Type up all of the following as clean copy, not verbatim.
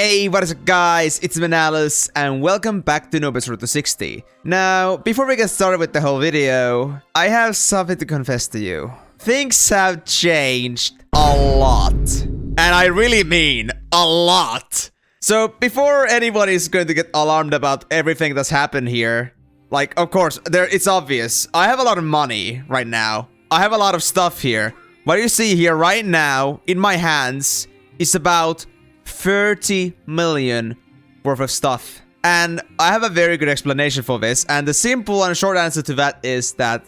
Hey, what is up guys, it's Emenalus and welcome back to Noben's Road to 60. Now, before we get started with the whole video, I have something to confess to you. Things have changed a lot. And I really mean a lot. So, before anyone is going to get alarmed about everything that's happened here, like, of course, it's obvious. I have a lot of money right now. I have a lot of stuff here. What you see here right now, in my hands, is about 30 million worth of stuff. And I have a very good explanation for this. And the simple and short answer to that is that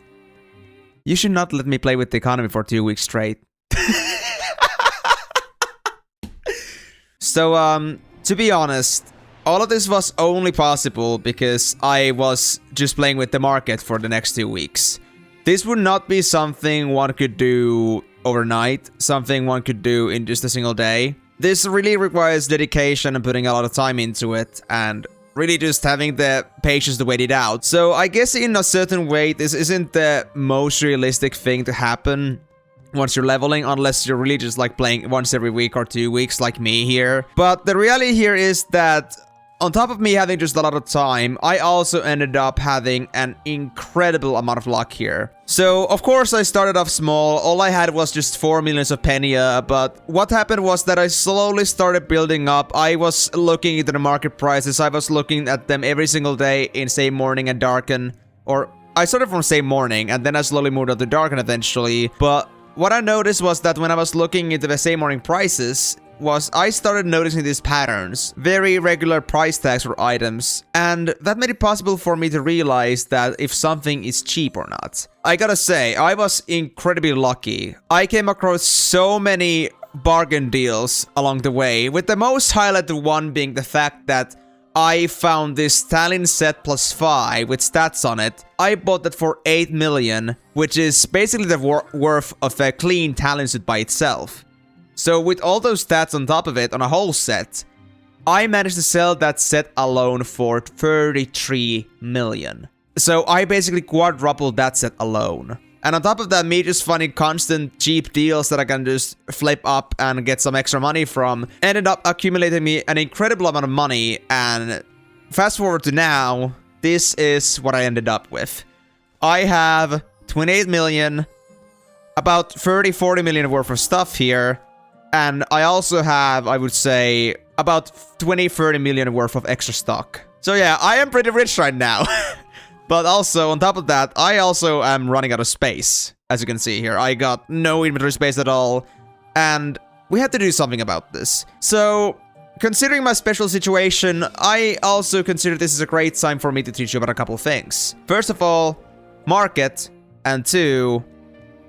you should not let me play with the economy for 2 weeks straight. So, to be honest, all of this was only possible because I was just playing with the market for the next 2 weeks. This would not be something one could do overnight, something one could do in just a single day. This really requires dedication and putting a lot of time into it, and really just having the patience to wait it out. So I guess in a certain way, this isn't the most realistic thing to happen once you're leveling, unless you're really just like playing once every week or 2 weeks like me here. But the reality here is that on top of me having just a lot of time, I also ended up having an incredible amount of luck here. So, of course, I started off small. All I had was just 4 millions of Penia, but what happened was that I slowly started building up. I was looking into the market prices. I was looking at them every single day in, say, morning and darken. Or, I started from, say, morning, and then I slowly moved up to darken eventually. But what I noticed was that when I was looking into the same morning prices, I started noticing these patterns, very regular price tags for items, and that made it possible for me to realize that if something is cheap or not. I gotta say, I was incredibly lucky. I came across so many bargain deals along the way, with the most highlighted one being the fact that I found this Talon set +5 with stats on it. I bought that for 8 million, which is basically the worth of a clean Talon suit by itself. So with all those stats on top of it, on a whole set, I managed to sell that set alone for 33 million. So I basically quadrupled that set alone. And on top of that, me just finding constant cheap deals that I can just flip up and get some extra money from, ended up accumulating me an incredible amount of money. And fast forward to now, this is what I ended up with. I have 28 million, about 30-40 million worth of stuff here. And I also have, I would say, about 20-30 million worth of extra stock. So yeah, I am pretty rich right now. But also, on top of that, I also am running out of space. As you can see here, I got no inventory space at all. And we had to do something about this. So, considering my special situation, I also consider this is a great time for me to teach you about a couple of things. First of all, market, and 2,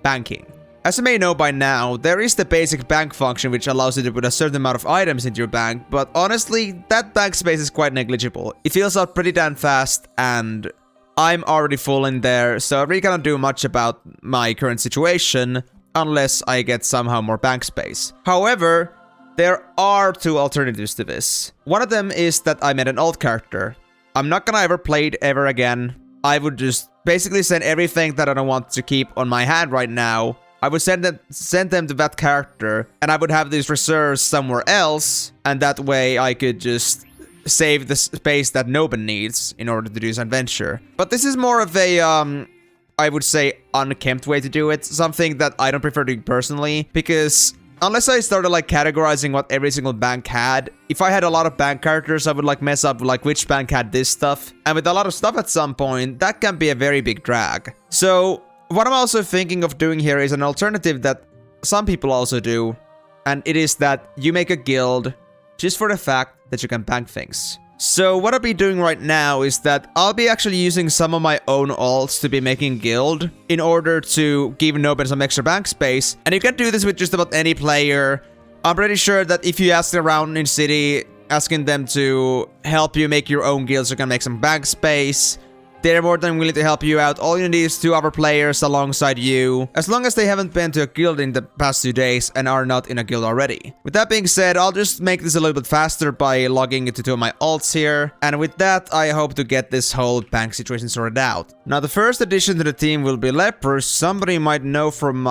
banking. As you may know by now, there is the basic bank function which allows you to put a certain amount of items into your bank, but honestly, that bank space is quite negligible. It fills out pretty damn fast, and I'm already full in there, so I really cannot do much about my current situation unless I get somehow more bank space. However, there are 2 alternatives to this. One of them is that I made an alt character. I'm not gonna ever play it ever again. I would just basically send everything that I don't want to keep on my hand right now. I would send them to that character, and I would have these reserves somewhere else, and that way I could just save the space that Noben needs in order to do this adventure. But this is more of a, I would say, unkempt way to do it, something that I don't prefer doing personally, because unless I started like categorizing what every single bank had, if I had a lot of bank characters, I would like mess up like which bank had this stuff, and with a lot of stuff at some point, that can be a very big drag. So what I'm also thinking of doing here is an alternative that some people also do, and it is that you make a guild just for the fact that you can bank things. So what I'll be doing right now is that I'll be actually using some of my own alts to be making guild in order to give Noben some extra bank space, and you can do this with just about any player. I'm pretty sure that if you ask around in city, asking them to help you make your own guilds, you can make some bank space. They're more than willing to help you out. All you need is 2 other players alongside you, as long as they haven't been to a guild in the past 2 days and are not in a guild already. With that being said, I'll just make this a little bit faster by logging into 2 of my alts here. And with that, I hope to get this whole bank situation sorted out. Now, the first addition to the team will be Lepers. Somebody might know from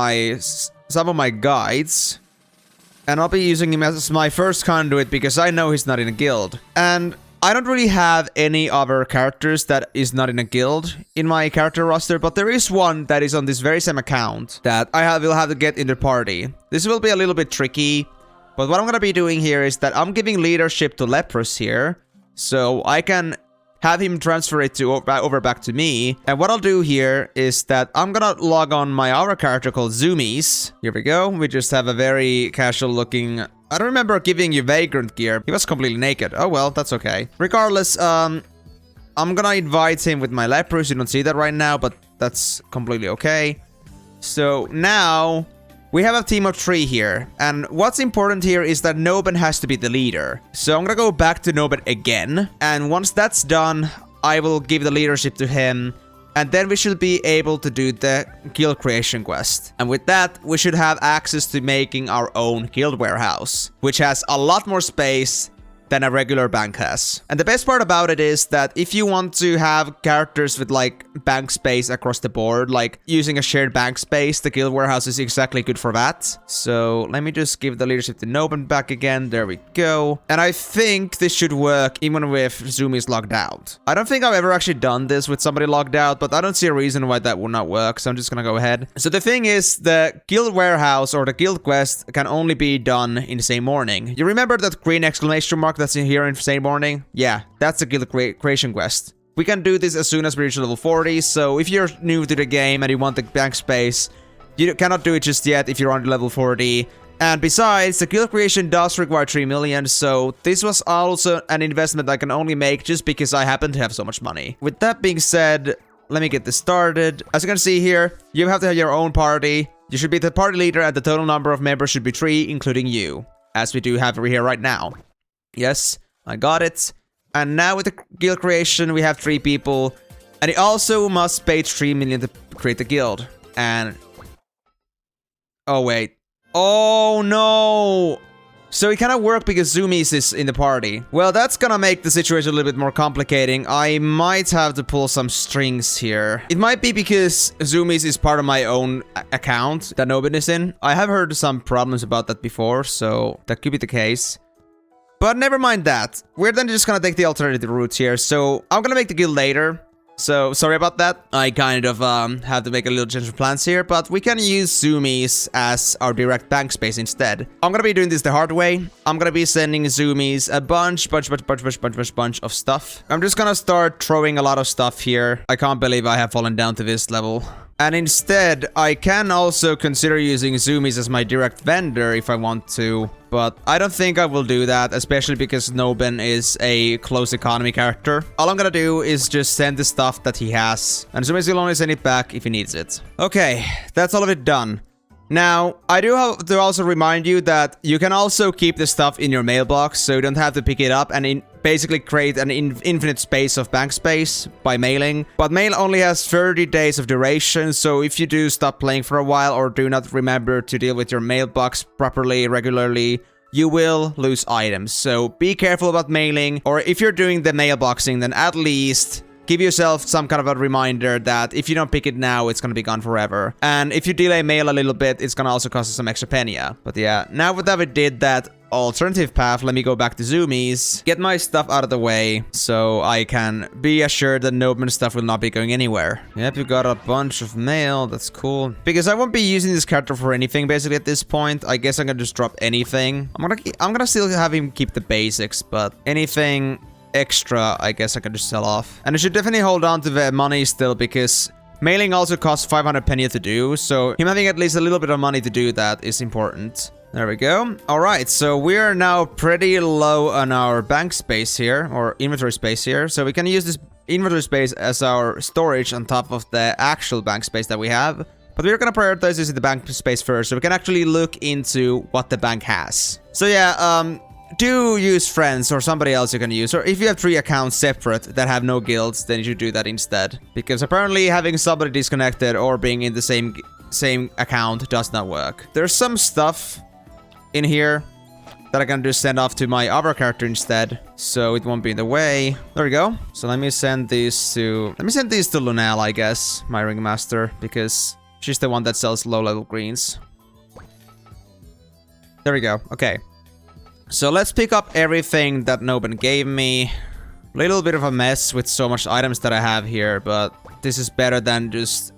some of my guides. And I'll be using him as my first conduit because I know he's not in a guild. And I don't really have any other characters that is not in a guild in my character roster, but there is one that is on this very same account that will have to get in the party. This will be a little bit tricky, but what I'm gonna be doing here is that I'm giving leadership to Leprous here, so I can have him transfer it to over back to me. And what I'll do here is that I'm gonna log on my other character called Zoomies. Here we go. We just have a very casual looking... I don't remember giving you Vagrant gear. He was completely naked. Oh well, that's okay. Regardless, I'm gonna invite him with my Leprous. You don't see that right now, but that's completely okay. So now we have a team of 3 here. And what's important here is that Noben has to be the leader. So I'm gonna go back to Noben again. And once that's done, I will give the leadership to him. And then we should be able to do the guild creation quest. And with that, we should have access to making our own guild warehouse, which has a lot more space than a regular bank has. And the best part about it is that if you want to have characters with like bank space across the board, like using a shared bank space, the guild warehouse is exactly good for that. So let me just give the leadership to Noben back again. There we go. And I think this should work even with Zoomies logged out. I don't think I've ever actually done this with somebody logged out, but I don't see a reason why that would not work. So I'm just gonna go ahead. So the thing is, the guild warehouse or the guild quest can only be done in the same morning. You remember that green exclamation mark that's in here in same morning? Yeah, that's the guild creation quest. We can do this as soon as we reach level 40, so if you're new to the game and you want the bank space, you cannot do it just yet if you're on level 40. And besides, the guild creation does require 3 million, so this was also an investment I can only make just because I happen to have so much money. With that being said, let me get this started. As you can see here, you have to have your own party. You should be the party leader and the total number of members should be 3, including you, as we do have over here right now. Yes, I got it. And now with the guild creation, we have 3 people. And it also must pay 3 million to create the guild. And... oh, wait. Oh, no! So it cannot work because Zoomies is in the party. Well, that's gonna make the situation a little bit more complicating. I might have to pull some strings here. It might be because Zoomies is part of my own account that Noben is in. I have heard some problems about that before, so that could be the case. But never mind that. We're then just gonna take the alternative route here. So I'm gonna make the guild later. So sorry about that. I kind of have to make a little change of plans here, but we can use Zoomies as our direct bank space instead. I'm gonna be doing this the hard way. I'm gonna be sending Zoomies a bunch of stuff. I'm just gonna start throwing a lot of stuff here. I can't believe I have fallen down to this level. And instead, I can also consider using Zoomies as my direct vendor if I want to. But I don't think I will do that, especially because Noben is a close economy character. All I'm gonna do is just send the stuff that he has. And Zoomies will only send it back if he needs it. Okay, that's all of it done. Now, I do have to also remind you that you can also keep the stuff in your mailbox, so you don't have to pick it up and basically create an infinite space of bank space by mailing. But mail only has 30 days of duration, so if you do stop playing for a while or do not remember to deal with your mailbox properly, regularly, you will lose items. So be careful about mailing, or if you're doing the mailboxing, then at least... give yourself some kind of a reminder that if you don't pick it now, it's gonna be gone forever. And if you delay mail a little bit, it's gonna also cost us some extra penia. But yeah, now that we did that alternative path, let me go back to Zoomies, get my stuff out of the way, so I can be assured that Noben stuff will not be going anywhere. Yep, you got a bunch of mail, that's cool. Because I won't be using this character for anything basically at this point. I guess I'm gonna just drop anything. I'm gonna still have him keep the basics, but anything extra, I guess I can just sell off. And I should definitely hold on to the money still, because mailing also costs 500 penia to do, so him having at least a little bit of money to do that is important. There we go. Alright, so we are now pretty low on our bank space here, or inventory space here, so we can use this inventory space as our storage on top of the actual bank space that we have. But we're gonna prioritize using the bank space first, so we can actually look into what the bank has. So yeah, do use friends or somebody else you can use, or if you have 3 accounts separate that have no guilds, then you should do that instead, because apparently having somebody disconnected or being in the same account does not work. There's some stuff in here that I can just send off to my other character instead, so it won't be in the way. There we go. So let me send these to Lunel, I guess, my ringmaster, because she's the one that sells low level greens. There we go. Okay. So let's pick up everything that Noben gave me. Little bit of a mess with so much items that I have here, but this is better than just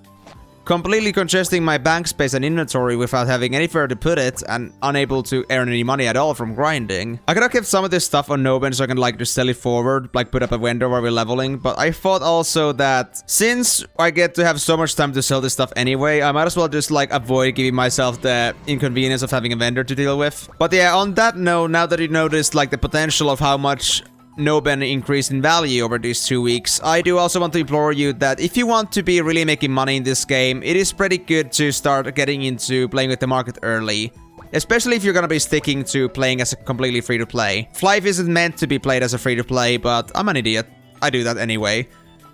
completely congesting my bank space and inventory without having anywhere to put it and unable to earn any money at all from grinding. I could have kept some of this stuff on Noben so I can like just sell it forward, like put up a vendor while we're leveling, but I thought also that since I get to have so much time to sell this stuff anyway, I might as well just like avoid giving myself the inconvenience of having a vendor to deal with. But yeah, on that note, now that you noticed like the potential of how much Noben increased in value over these 2 weeks, I do also want to implore you that if you want to be really making money in this game, it is pretty good to start getting into playing with the market early. Especially if you're gonna be sticking to playing as a completely free-to-play. Flyff isn't meant to be played as a free-to-play, but I'm an idiot. I do that anyway.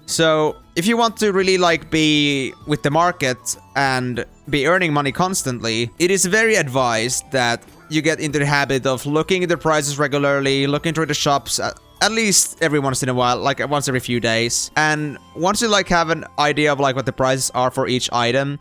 So, if you want to really like be with the market and be earning money constantly, it is very advised that you get into the habit of looking at the prices regularly, looking through the shops at least every once in a while, like once every few days. And once you like have an idea of like what the prices are for each item,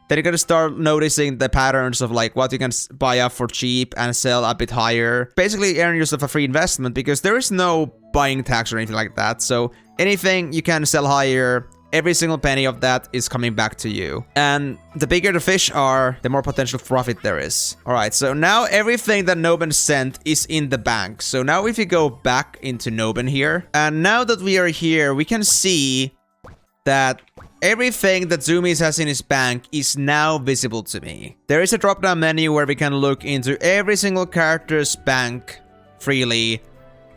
then you're gonna start noticing the patterns of like what you can buy up for cheap and sell a bit higher. Basically earn yourself a free investment because there is no buying tax or anything like that. So anything you can sell higher, every single penny of that is coming back to you. And the bigger the fish are, the more potential profit there is. Alright, so now everything that Noben sent is in the bank. So now if you go back into Noben here, and now that we are here, we can see that everything that Zoomies has in his bank is now visible to me. There is a drop-down menu where we can look into every single character's bank freely.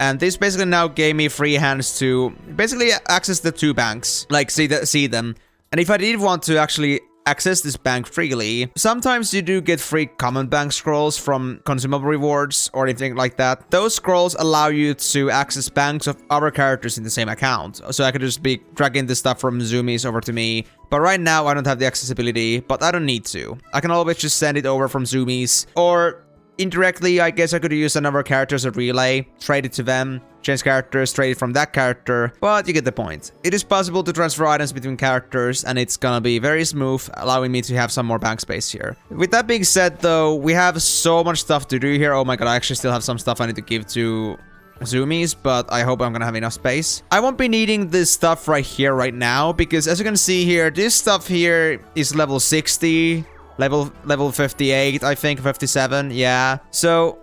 And this basically now gave me free hands to basically access the 2 banks, like see them. And if I did want to actually access this bank freely, sometimes you do get free common bank scrolls from consumable rewards or anything like that. Those scrolls allow you to access banks of other characters in the same account. So I could just be dragging this stuff from Zoomies over to me. But right now I don't have the accessibility, but I don't need to. I can always just send it over from Zoomies, or indirectly, I guess I could use another character as a relay, trade it to them, change characters, trade it from that character, but you get the point. It is possible to transfer items between characters, and it's gonna be very smooth, allowing me to have some more bank space here. With that being said though, we have so much stuff to do here. Oh my god, I actually still have some stuff I need to give to Zoomies, but I hope I'm gonna have enough space. I won't be needing this stuff right here, right now, because as you can see here, this stuff here is level 60, level 58, I think, 57, yeah. So,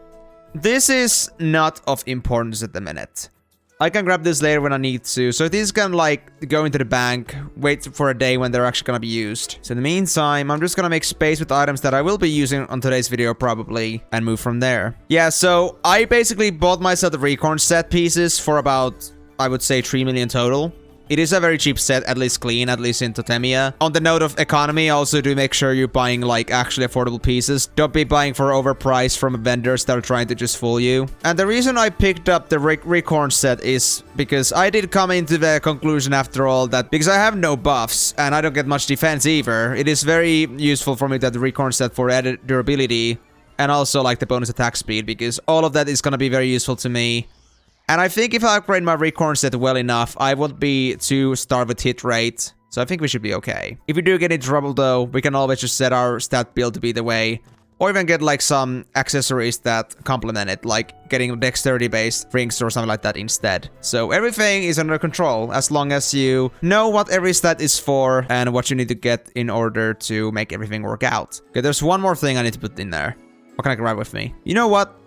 this is not of importance at the minute. I can grab this later when I need to. So this can like go into the bank, wait for a day when they're actually gonna be used. So in the meantime, I'm just gonna make space with items that I will be using on today's video probably, and move from there. Yeah, so I basically bought myself the Recorn set pieces for about, I would say, 3 million total. It is a very cheap set, at least clean, at least in Totemia. On the note of economy, also do make sure you're buying like actually affordable pieces. Don't be buying for overpriced from vendors that are trying to just fool you. And the reason I picked up the Recorn set is because I did come into the conclusion after all that because I have no buffs and I don't get much defense either, it is very useful for me to have the Recorn set for added durability and also like the bonus attack speed, because all of that is going to be very useful to me. And I think if I upgrade my Recorn set well enough, I won't be too starved with hit rate. So I think we should be okay. If we do get in trouble though, we can always just set our stat build to be the way. Or even get like some accessories that complement it, like getting dexterity based rings or something like that instead. So everything is under control as long as you know what every stat is for and what you need to get in order to make everything work out. Okay, there's one more thing I need to put in there. What can I grab with me? You know what?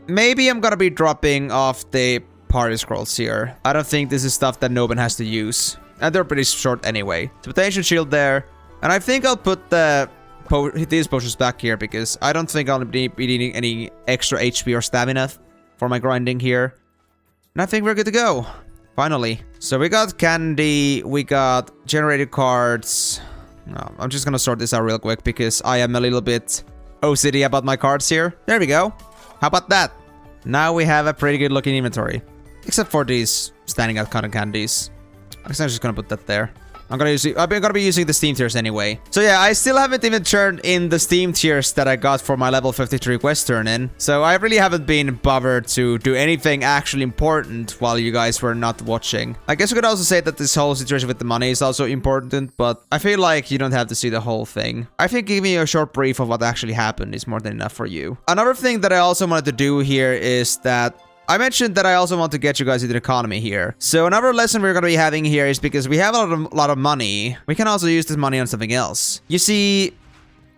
Maybe I'm gonna be dropping off the party scrolls here. I don't think this is stuff that Noben has to use. And they're pretty short anyway. So potential shield there. And I think I'll put these potions back here because I don't think I'll be needing any extra HP or stamina for my grinding here. And I think we're good to go. Finally. So we got candy, we got generated cards. No, I'm just gonna sort this out real quick because I am a little bit OCD about my cards here. There we go. How about that? Now we have a pretty good looking inventory. Except for these standing out cotton candies. I guess I'm just gonna put that there. I'm gonna be using the Steam tiers anyway. So yeah, I still haven't even turned in the Steam tiers that I got for my level 53 quest turn-in. So I really haven't been bothered to do anything actually important while you guys were not watching. I guess we could also say that this whole situation with the money is also important, but I feel like you don't have to see the whole thing. I think giving you a short brief of what actually happened is more than enough for you. Another thing that I also wanted to do here is that I mentioned that I also want to get you guys into the economy here. So another lesson we're going to be having here is because we have a lot of money, we can also use this money on something else. You see,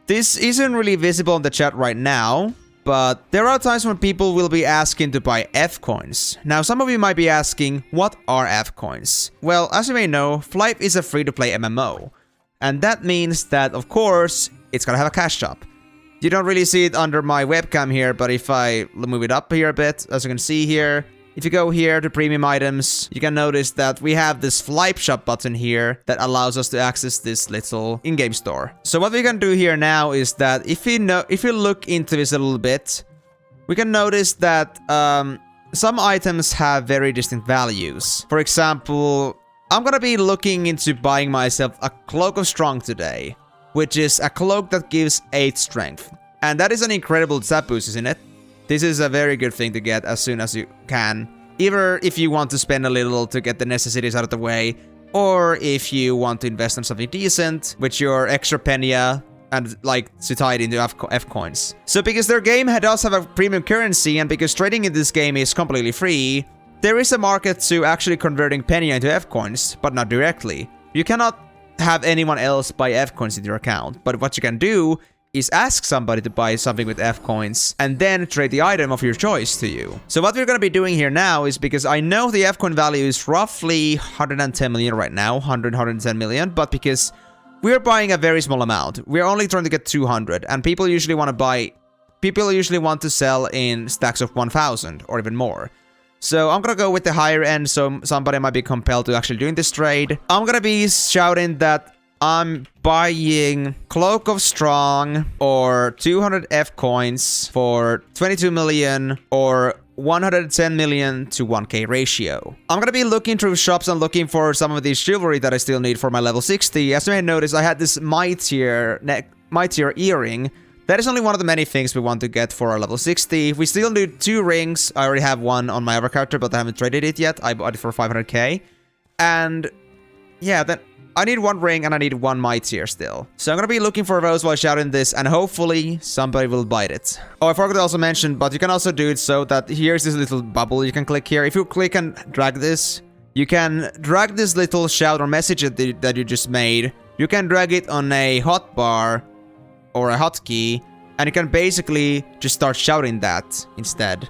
this isn't really visible in the chat right now, but there are times when people will be asking to buy F coins. Now, some of you might be asking, what are F coins? Well, as you may know, Flyff is a free-to-play MMO. And that means that, of course, it's going to have a cash shop. You don't really see it under my webcam here, but if I move it up here a bit, as you can see here, if you go here to premium items, you can notice that we have this Flyff shop button here that allows us to access this little in-game store. So what we can do here now is that if you look into this a little bit, we can notice that some items have very distinct values. For example, I'm gonna be looking into buying myself a Cloak of Strong today, which is a cloak that gives 8 strength. And that is an incredible stat boost, isn't it? This is a very good thing to get as soon as you can. Either if you want to spend a little to get the necessities out of the way, or if you want to invest in something decent with your extra penya and like to tie it into F coins. So because their game does have a premium currency and because trading in this game is completely free, there is a market to actually converting penya into F coins, but not directly. You cannot have anyone else buy F coins in your account, but what you can do is ask somebody to buy something with F coins and then trade the item of your choice to you. So what we're going to be doing here now is, because I know the F coin value is roughly 110 million right now, 110 million, but because we're buying a very small amount, we're only trying to get 200, and people usually want to sell in stacks of 1,000 or even more. So I'm gonna go with the higher end, so somebody might be compelled to actually doing this trade. I'm gonna be shouting that I'm buying Cloak of Strong or 200 F coins for 22 million or 110 million to 1k ratio. I'm gonna be looking through shops and looking for some of these jewelry that I still need for my level 60. As you may notice, I had this mightier earring. That is only one of the many things we want to get for our level 60. We still need 2 rings. I already have one on my other character, but I haven't traded it yet. I bought it for 500k. And yeah, then I need 1 ring and I need 1 mightier still. So I'm gonna be looking for those while shouting this, and hopefully somebody will bite it. Oh, I forgot to also mention, but you can also do it so that here's this little bubble you can click here. If you click and drag this, you can drag this little shout or message that you just made. You can drag it on a hotbar or a hotkey, and you can basically just start shouting that instead.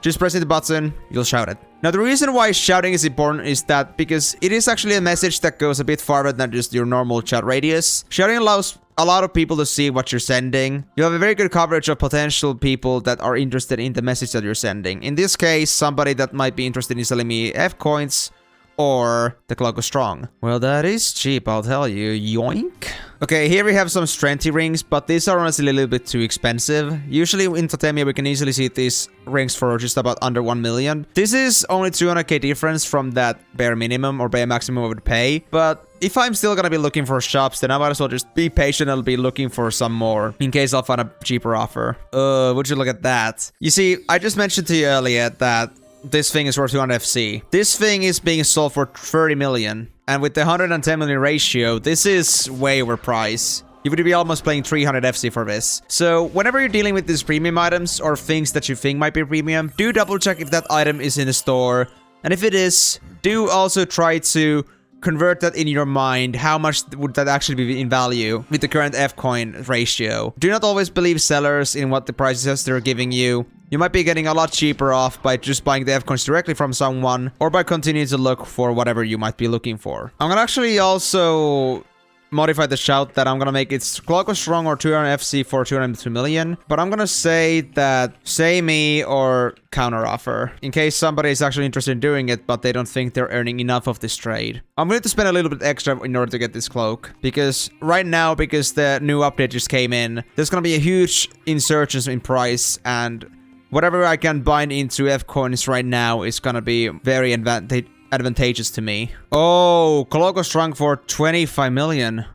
Just pressing the button, you'll shout it. Now, the reason why shouting is important is that because it is actually a message that goes a bit farther than just your normal chat radius. Shouting allows a lot of people to see what you're sending. You have a very good coverage of potential people that are interested in the message that you're sending. In this case, somebody that might be interested in selling me F coins or the Cloak of Strong. Well, that is cheap, I'll tell you. Yoink. Okay, here we have some strengthy rings, but these are honestly a little bit too expensive. Usually in Totemia, we can easily see these rings for just about under 1 million. This is only 200k difference from that bare minimum or bare maximum I would pay, but if I'm still gonna be looking for shops, then I might as well just be patient. I'll be looking for some more in case I'll find a cheaper offer. Would you look at that? You see, I just mentioned to you earlier that this thing is worth 200 FC. This thing is being sold for 30 million. And with the 110 million ratio, this is way overpriced. You would be almost paying 300 FC for this. So whenever you're dealing with these premium items or things that you think might be premium, do double check if that item is in the store. And if it is, do also try to convert that in your mind. How much would that actually be in value with the current F coin ratio? Do not always believe sellers in what the prices they're giving you. You might be getting a lot cheaper off by just buying the F coins directly from someone, or by continuing to look for whatever you might be looking for. I'm gonna actually also modify the shout that I'm gonna make it Cloak of Strong or 200 FC for 202 million, but I'm gonna say that say me or counter offer in case somebody is actually interested in doing it, but they don't think they're earning enough of this trade. I'm going to spend a little bit extra in order to get this cloak, because right now, because the new update just came in, there's gonna be a huge insurgence in price, and whatever I can bind into F coins right now is gonna be very advantageous to me. Oh, Cloak was strong for 25 million.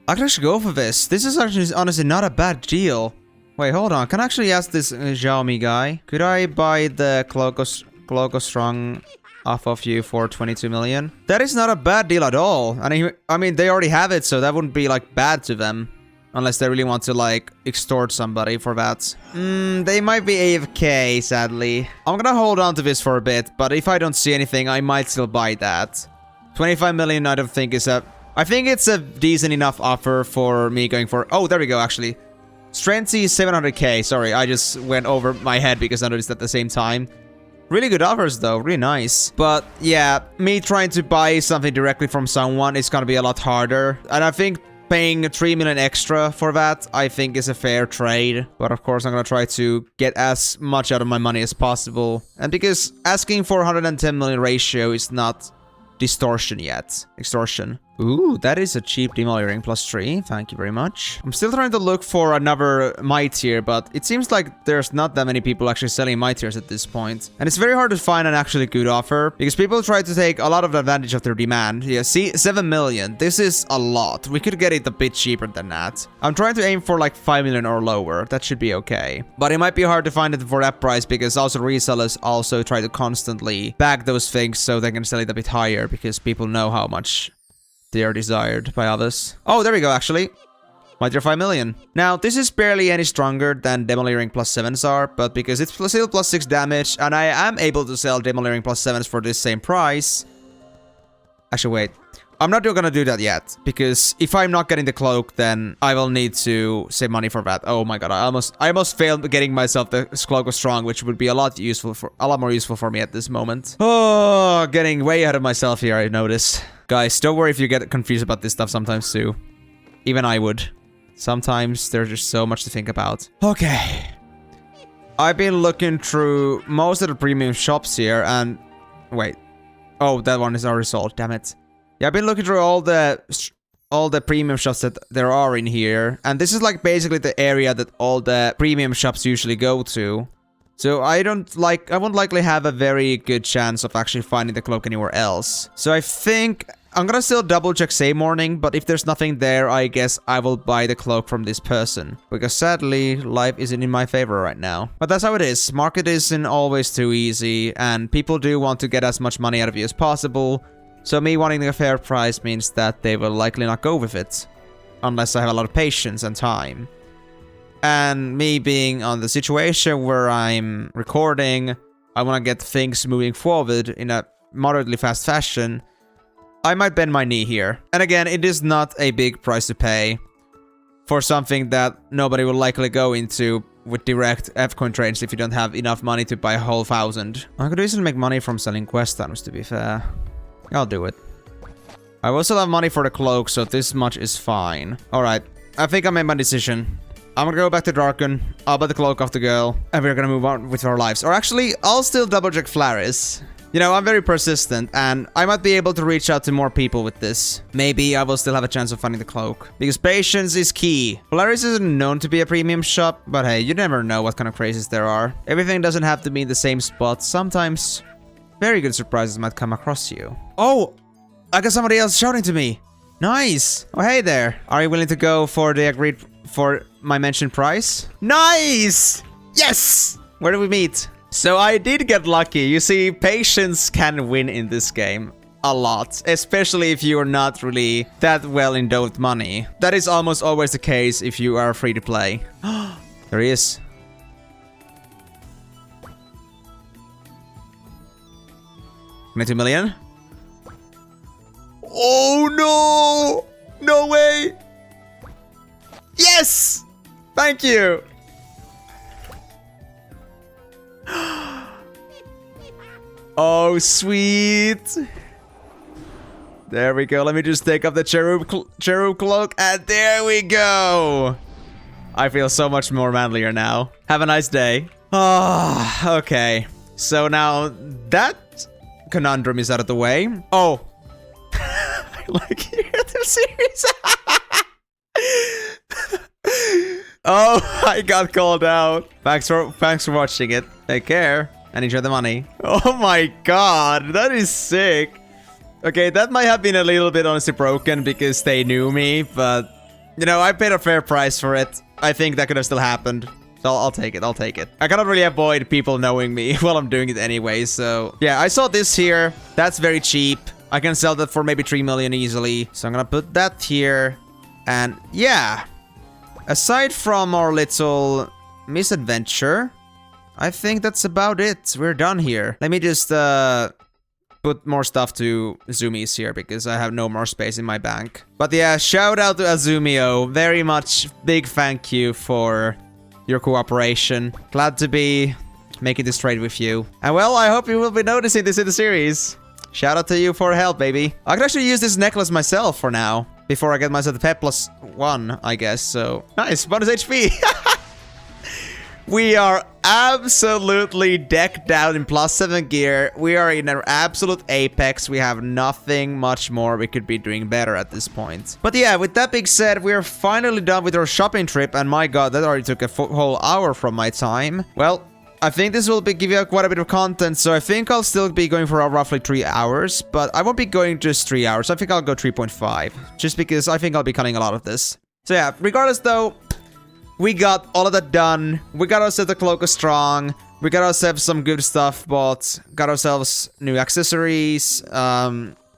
I can actually go for this. This is actually honestly not a bad deal. Wait, hold on. Can I actually ask this Xiaomi guy? Could I buy the Cloak of Strong off of you for 22 million? That is not a bad deal at all. And I mean, they already have it, so that wouldn't be like bad to them. Unless they really want to like extort somebody for that. They might be AFK, sadly. I'm gonna hold on to this for a bit, but if I don't see anything, I might still buy that. 25 million I don't think is a... I think it's a decent enough offer for me going for... Oh, there we go, actually. Strength is 700k. Sorry, I just went over my head because I noticed at the same time. Really good offers, though. Really nice. But, yeah, me trying to buy something directly from someone is gonna be a lot harder. And I think paying 3 million extra for that, I think is a fair trade. But, of course, I'm gonna try to get as much out of my money as possible. And because asking for 110 million ratio is not... distortion yet. Extortion. Ooh, that is a cheap demoliering +3. Thank you very much. I'm still trying to look for another my tier, but it seems like there's not that many people actually selling my tiers at this point. And it's very hard to find an actually good offer because people try to take a lot of advantage of their demand. Yeah, see, 7 million. This is a lot. We could get it a bit cheaper than that. I'm trying to aim for like 5 million or lower. That should be okay. But it might be hard to find it for that price because also resellers also try to constantly bag those things so they can sell it a bit higher because people know how much they are desired by others. Oh, there we go, actually. Might 5 million. Now, this is barely any stronger than Demoliering +7s are, but because it's still +6 damage, and I am able to sell Demoliering +7s for this same price... Actually, wait. I'm not gonna do that yet, because if I'm not getting the cloak, then I will need to save money for that. Oh my god, I almost failed getting myself the cloak of strong, which would be a lot more useful for me at this moment. Oh, getting way ahead of myself here, I notice. Guys, don't worry if you get confused about this stuff sometimes too. Even I would. Sometimes there's just so much to think about. Okay. I've been looking through most of the premium shops here and... Wait. Oh, that one is already sold, damn it. Yeah, I've been looking through all the premium shops that there are in here. And this is like basically the area that all the premium shops usually go to. So I won't likely have a very good chance of actually finding the cloak anywhere else. So I think I'm gonna still double check same morning, but if there's nothing there, I guess I will buy the cloak from this person. Because sadly, life isn't in my favor right now. But that's how it is. Market isn't always too easy, and people do want to get as much money out of you as possible. So me wanting a fair price means that they will likely not go with it. Unless I have a lot of patience and time. And me being on the situation where I'm recording, I want to get things moving forward in a moderately fast fashion, I might bend my knee here. And again, it is not a big price to pay for something that nobody will likely go into with direct F-coin trades if you don't have enough money to buy a whole 1,000. I could easily make money from selling quest items, to be fair. I'll do it. I will still have money for the cloak, so this much is fine. Alright, I think I made my decision. I'm gonna go back to Darken, I'll buy the cloak off the girl, and we're gonna move on with our lives. Or actually, I'll still double check Flaris. You know, I'm very persistent, and I might be able to reach out to more people with this. Maybe I will still have a chance of finding the cloak. Because patience is key. Flaris isn't known to be a premium shop, but hey, you never know what kind of crazes there are. Everything doesn't have to be in the same spot. Sometimes, very good surprises might come across you. Oh! I got somebody else shouting to me! Nice! Oh, hey there! Are you willing to go for the agreed... for my mentioned price? Nice! Yes! Where do we meet? So I did get lucky. You see, patience can win in this game. A lot. Especially if you're not really that well endowed with money. That is almost always the case if you are free to play. There he is. $22 million? Oh no! No way! Yes! Thank you! Oh, sweet! There we go. Let me just take off the cherub cloak, and there we go! I feel so much more manlier now. Have a nice day. Ah, okay. So now that conundrum is out of the way. Oh. I like the series. Oh, I got called out. Thanks for watching it. Take care. and enjoy the money. Oh my god, that is sick. Okay, that might have been a little bit honestly broken because they knew me, but you know, I paid a fair price for it. I think that could have still happened. So I'll take it, I'll take it. I cannot really avoid people knowing me while I'm doing it anyway, so... Yeah, I saw this here. That's very cheap. I can sell that for maybe 3 million easily. So I'm gonna put that here. And yeah. Aside from our little misadventure, I think that's about it. We're done here. Let me just put more stuff to Zoomies here because I have no more space in my bank. But yeah, shout out to Azumio. Very much big thank you for your cooperation. Glad to be making this trade with you. And well, I hope you will be noticing this in the series. Shout out to you for help, baby. I can actually use this necklace myself for now. Before I get myself the pet +1, I guess. So, nice. Bonus HP. We are absolutely decked out in +7 gear. We are in our absolute apex. We have nothing much more we could be doing better at this point. But yeah, with that being said, we are finally done with our shopping trip. And my god, that already took a whole hour from my time. Well, I think this will give you quite a bit of content. So I think I'll still be going for roughly 3 hours. But I won't be going just 3 hours. I think I'll go 3.5. Just because I think I'll be cutting a lot of this. So yeah, regardless though... We got all of that done. We got ourselves the cloak of strong. We got ourselves some good stuff bought. Got ourselves new accessories,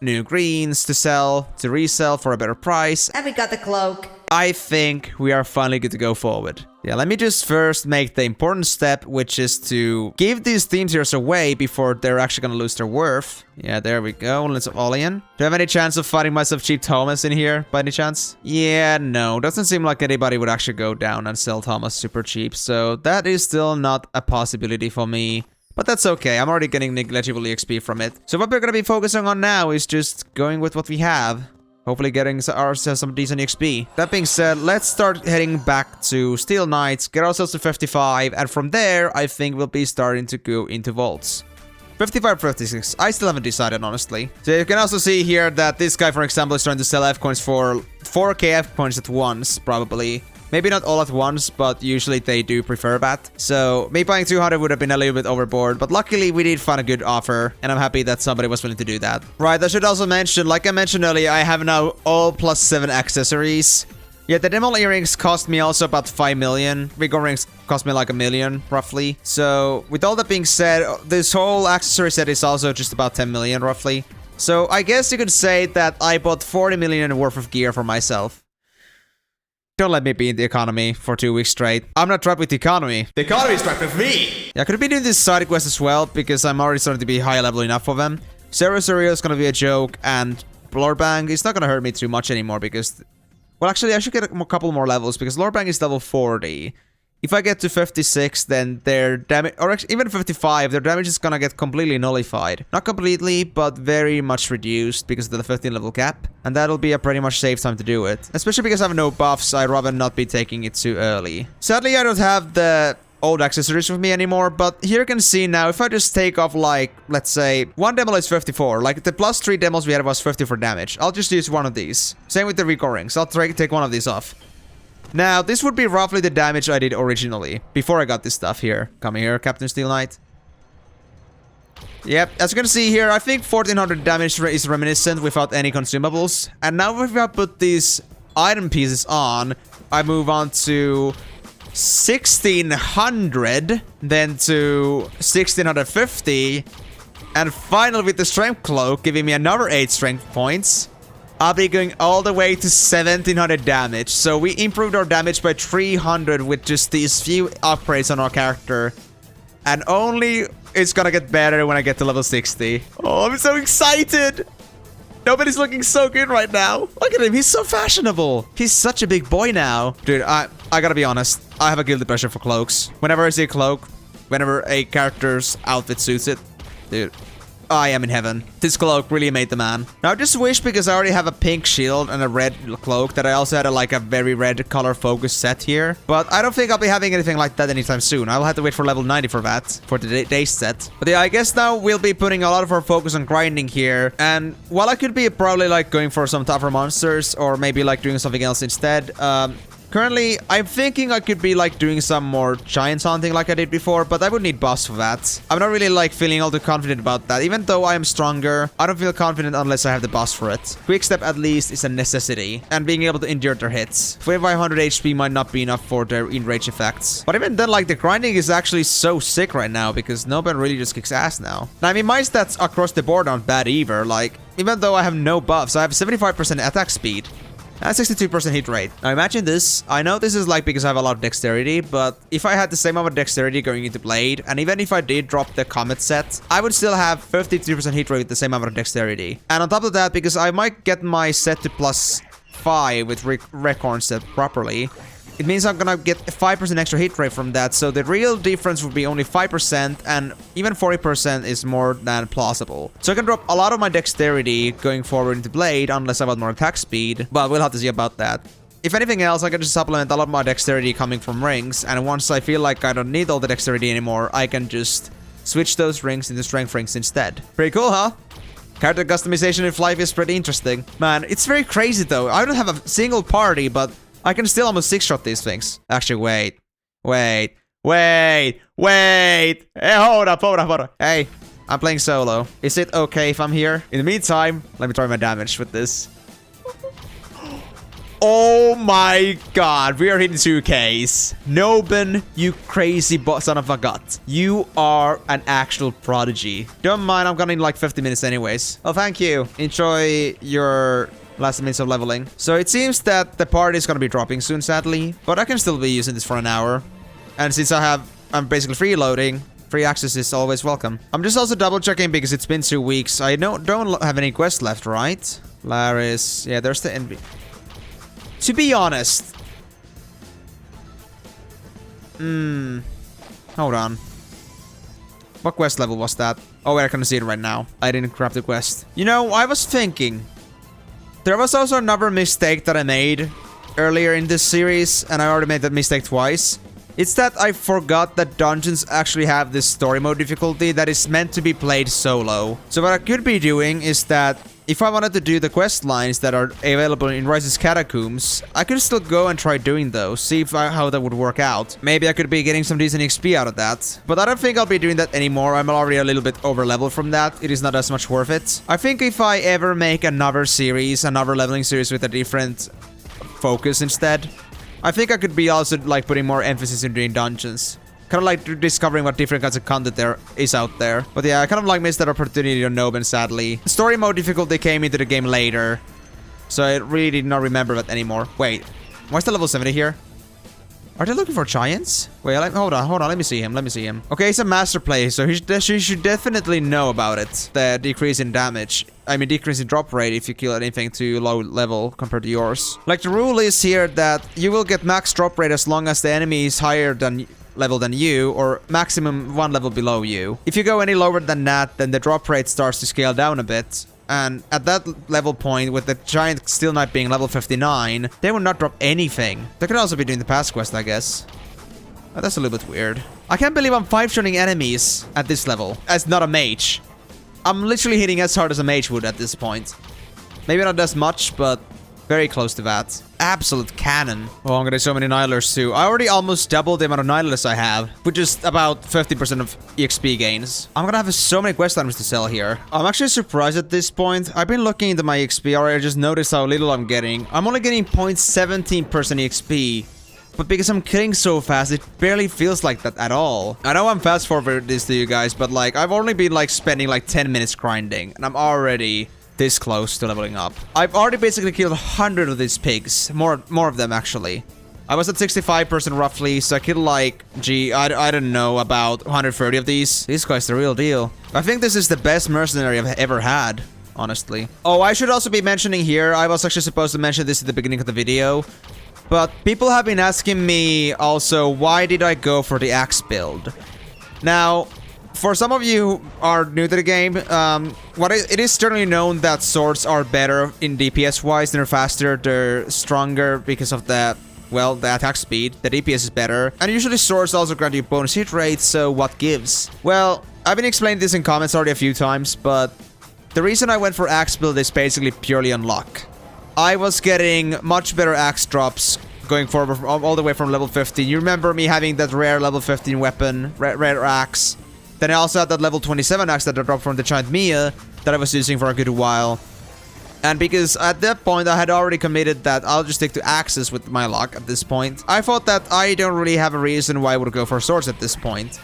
new greens to sell, to resell for a better price. And we got the cloak. I think we are finally good to go forward. Yeah, let me just first make the important step, which is to give these theme tiers away before they're actually gonna lose their worth. Yeah, there we go. Let's all in. Do I have any chance of finding myself cheap Thomas in here, by any chance? Yeah, no. Doesn't seem like anybody would actually go down and sell Thomas super cheap, so that is still not a possibility for me. But that's okay, I'm already getting negligible XP from it. So what we're gonna be focusing on now is just going with what we have. Hopefully getting ourselves some decent XP. That being said, let's start heading back to Steel Knights, get ourselves to 55, and from there, I think we'll be starting to go into vaults. 55, 56. I still haven't decided, honestly. So you can also see here that this guy, for example, is trying to sell F-coins for 4k F-coins at once, probably. Maybe not all at once, but usually they do prefer that. So me buying 200 would have been a little bit overboard, but luckily we did find a good offer, and I'm happy that somebody was willing to do that. Right, I should also mention, like I mentioned earlier, I have now all +7 accessories. Yeah, the demo earrings cost me also about 5 million. Vigor rings cost me like 1 million, roughly. So with all that being said, this whole accessory set is also just about 10 million, roughly. So I guess you could say that I bought 40 million worth of gear for myself. Don't let me be in the economy for 2 weeks straight. I'm not trapped with the economy. The economy is trapped with me! Yeah, I could have been doing this side quest as well, because I'm already starting to be high level enough for them. Ariel is gonna be a joke, and Lorebang is not gonna hurt me too much anymore, because... Well, actually, I should get a couple more levels, because Lorebang is level 40. If I get to 56, then their damage, or actually even 55, their damage is gonna get completely nullified. Not completely, but very much reduced because of the 15 level cap. And that'll be a pretty much safe time to do it. Especially because I have no buffs, I'd rather not be taking it too early. Sadly, I don't have the old accessories with me anymore, but here you can see now, if I just take off like, let's say, one demo is 54, like the +3 demos we had was 50 for damage. I'll just use one of these. Same with the Vigor rings, I'll take one of these off. Now, this would be roughly the damage I did originally, before I got this stuff here. Come here, Captain Steel Knight. Yep, as you can see here, I think 1400 damage is reminiscent without any consumables. And now if I put these item pieces on, I move on to 1600, then to 1650, and finally with the strength cloak, giving me another 8 strength points. I'll be going all the way to 1700 damage. So we improved our damage by 300 with just these few upgrades on our character. And only it's gonna get better when I get to level 60. Oh, I'm so excited! Nobody's looking so good right now. Look at him, he's so fashionable. He's such a big boy now. Dude, I gotta be honest. I have a guilty pleasure for cloaks. Whenever I see a cloak, whenever a character's outfit suits it, dude, I am in heaven. This cloak really made the man. Now, I just wish, because I already have a pink shield and a red cloak, that I also had a very red color focus set here. But I don't think I'll be having anything like that anytime soon. I'll have to wait for level 90 for that, for the day set. But yeah, I guess now we'll be putting a lot of our focus on grinding here. And while I could be probably like going for some tougher monsters, or maybe like doing something else instead, Currently, I'm thinking I could be like doing some more giants hunting like I did before, but I would need buffs for that. I'm not really like feeling all too confident about that. Even though I am stronger, I don't feel confident unless I have the buffs for it. Quick step at least is a necessity, and being able to endure their hits. 2500 HP might not be enough for their in-range effects. But even then, like the grinding is actually so sick right now because Noben really just kicks ass now. Now, I mean, my stats across the board aren't bad either. Like, even though I have no buffs, I have 75% attack speed. And 62% hit rate. Now imagine this. I know this is like because I have a lot of dexterity, but if I had the same amount of dexterity going into Blade, and even if I did drop the Comet set, I would still have 52% hit rate with the same amount of dexterity. And on top of that, because I might get my set to +5 with Recorn set properly, it means I'm gonna get 5% extra hit rate from that, so the real difference would be only 5%, and even 40% is more than plausible. So I can drop a lot of my dexterity going forward into Blade, unless I want more attack speed, but we'll have to see about that. If anything else, I can just supplement a lot of my dexterity coming from rings, and once I feel like I don't need all the dexterity anymore, I can just switch those rings into strength rings instead. Pretty cool, huh? Character customization in Flyff is pretty interesting. Man, it's very crazy though. I don't have a single party, but I can still almost 6-shot these things. Actually, wait. Hey, hold up. Hey, I'm playing solo. Is it okay if I'm here? In the meantime, let me try my damage with this. Oh my god, we are hitting 2Ks. Noben, you crazy son of a gut. You are an actual prodigy. Don't mind, I'm gonna need like 50 minutes anyways. Oh, thank you. Enjoy your last minutes of leveling. So it seems that the party is gonna be dropping soon, sadly, but I can still be using this for an hour. And since I'm basically freeloading, free access is always welcome. I'm just also double checking because it's been 2 weeks. I don't have any quests left, right? Laris, yeah, there's the NB. To be honest, hold on. What quest level was that? Oh, wait, I can see it right now. I didn't grab the quest. You know, I was thinking. There was also another mistake that I made earlier in this series, and I already made that mistake twice. It's that I forgot that dungeons actually have this story mode difficulty that is meant to be played solo. So what I could be doing is that if I wanted to do the quest lines that are available in Rise's Catacombs, I could still go and try doing those, see how that would work out. Maybe I could be getting some decent XP out of that. But I don't think I'll be doing that anymore. I'm already a little bit over leveled from that. It is not as much worth it. I think if I ever make another series, another leveling series with a different focus instead, I think I could be also like putting more emphasis in doing dungeons. Kind of like discovering what different kinds of content there is out there. But yeah, I kind of like missed that opportunity on Noben, sadly. Story mode difficulty came into the game later, so I really did not remember that anymore. Wait, why is the level 70 here? Are they looking for giants? Wait, hold on, let me see him. Okay, he's a master player, so he should definitely know about it. The decrease in damage. I mean, decrease in drop rate if you kill anything to low level compared to yours. Like, the rule is here that you will get max drop rate as long as the enemy is higher level than you, or maximum 1 level below you. If you go any lower than that, then the drop rate starts to scale down a bit. And at that level point, with the giant still not being level 59, they will not drop anything. They could also be doing the past quest, I guess. Oh, that's a little bit weird. I can't believe I'm 5-shotting enemies at this level, as not a mage. I'm literally hitting as hard as a mage would at this point. Maybe not as much, but very close to that. Absolute cannon. Oh, I'm gonna do so many Nihilers too. I already almost doubled the amount of Nihilers I have, with just about 50% of EXP gains. I'm gonna have so many quest items to sell here. I'm actually surprised at this point. I've been looking into my XP already. I just noticed how little I'm getting. I'm only getting 0.17% XP. But because I'm killing so fast, it barely feels like that at all. I know I'm fast forwarding this to you guys, but like, I've only been like spending like 10 minutes grinding, and I'm already this close to leveling up. I've already basically killed 100 of these pigs. More of them, actually. I was at 65% roughly, so I killed like, I don't know, about 130 of these. This guy's the real deal. I think this is the best mercenary I've ever had, honestly. Oh, I should also be mentioning here, I was actually supposed to mention this at the beginning of the video, but people have been asking me also, why did I go for the axe build? Now, for some of you who are new to the game, it is certainly known that swords are better in DPS-wise. They're faster, they're stronger because of the attack speed. The DPS is better. And usually swords also grant you bonus hit rates, so what gives? Well, I've been explaining this in comments already a few times, but the reason I went for axe build is basically purely on luck. I was getting much better axe drops going forward all the way from level 15. You remember me having that rare level 15 weapon, rare axe. Then I also had that level 27 axe that I dropped from the giant Mia that I was using for a good while. And because at that point I had already committed that I'll just stick to axes with my luck at this point, I thought that I don't really have a reason why I would go for swords at this point.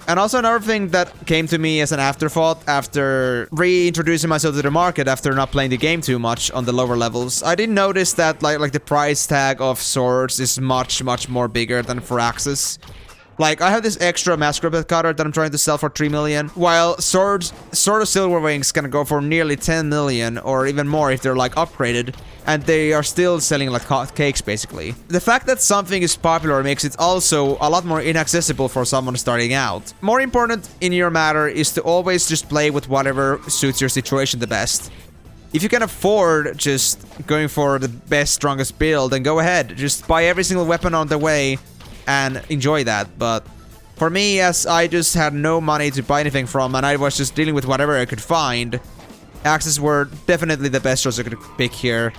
And also another thing that came to me as an afterthought after reintroducing myself to the market after not playing the game too much on the lower levels, I did notice that like the price tag of swords is much more bigger than for axes. Like, I have this extra Masquerade cutter that I'm trying to sell for 3 million, while Sword of Silver Wings can go for nearly 10 million, or even more if they're, like, upgraded, and they are still selling like hot cakes, basically. The fact that something is popular makes it also a lot more inaccessible for someone starting out. More important in your matter is to always just play with whatever suits your situation the best. If you can afford just going for the best, strongest build, then go ahead. Just buy every single weapon on the way and enjoy that. But for me, as I just had no money to buy anything from and I was just dealing with whatever I could find, axes were definitely the best choice I could pick here.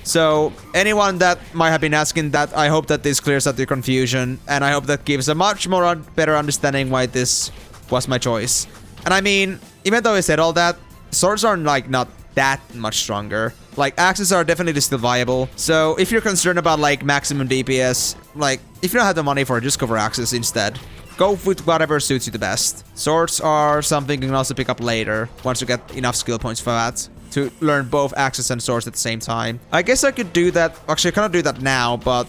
So anyone that might have been asking that, I hope that this clears up your confusion, and I hope that gives a much more better understanding why this was my choice. And I mean, even though I said all that, swords are like not that much stronger. Like, axes are definitely still viable. So if you're concerned about like maximum DPS, like if you don't have the money for it, just go for axes instead. Go with whatever suits you the best. Swords are something you can also pick up later once you get enough skill points for that, to learn both axes and swords at the same time. I guess I could do that. Actually, I cannot do that now, but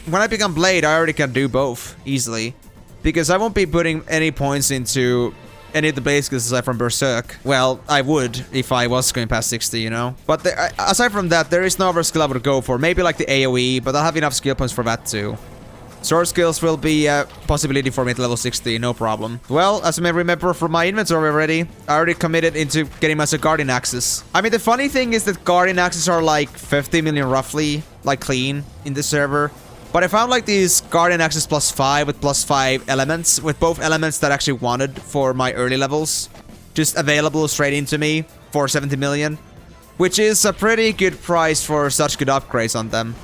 when I become Blade, I already can do both easily, because I won't be putting any points into any of the base skills aside from Berserk. Well, I would if I was going past 60, you know? But aside from that, there is no other skill I would go for. Maybe like the AoE, but I'll have enough skill points for that too. Sword skills will be a possibility for me at level 60, no problem. Well, as you may remember from my inventory already, I already committed into getting myself Guardian Axes. I mean, the funny thing is that Guardian Axes are like 50 million roughly, like clean, in the server. But I found like these Guardian Axes +5 with +5 elements, with both elements that I actually wanted for my early levels, just available straight into me for 70 million, which is a pretty good price for such good upgrades on them.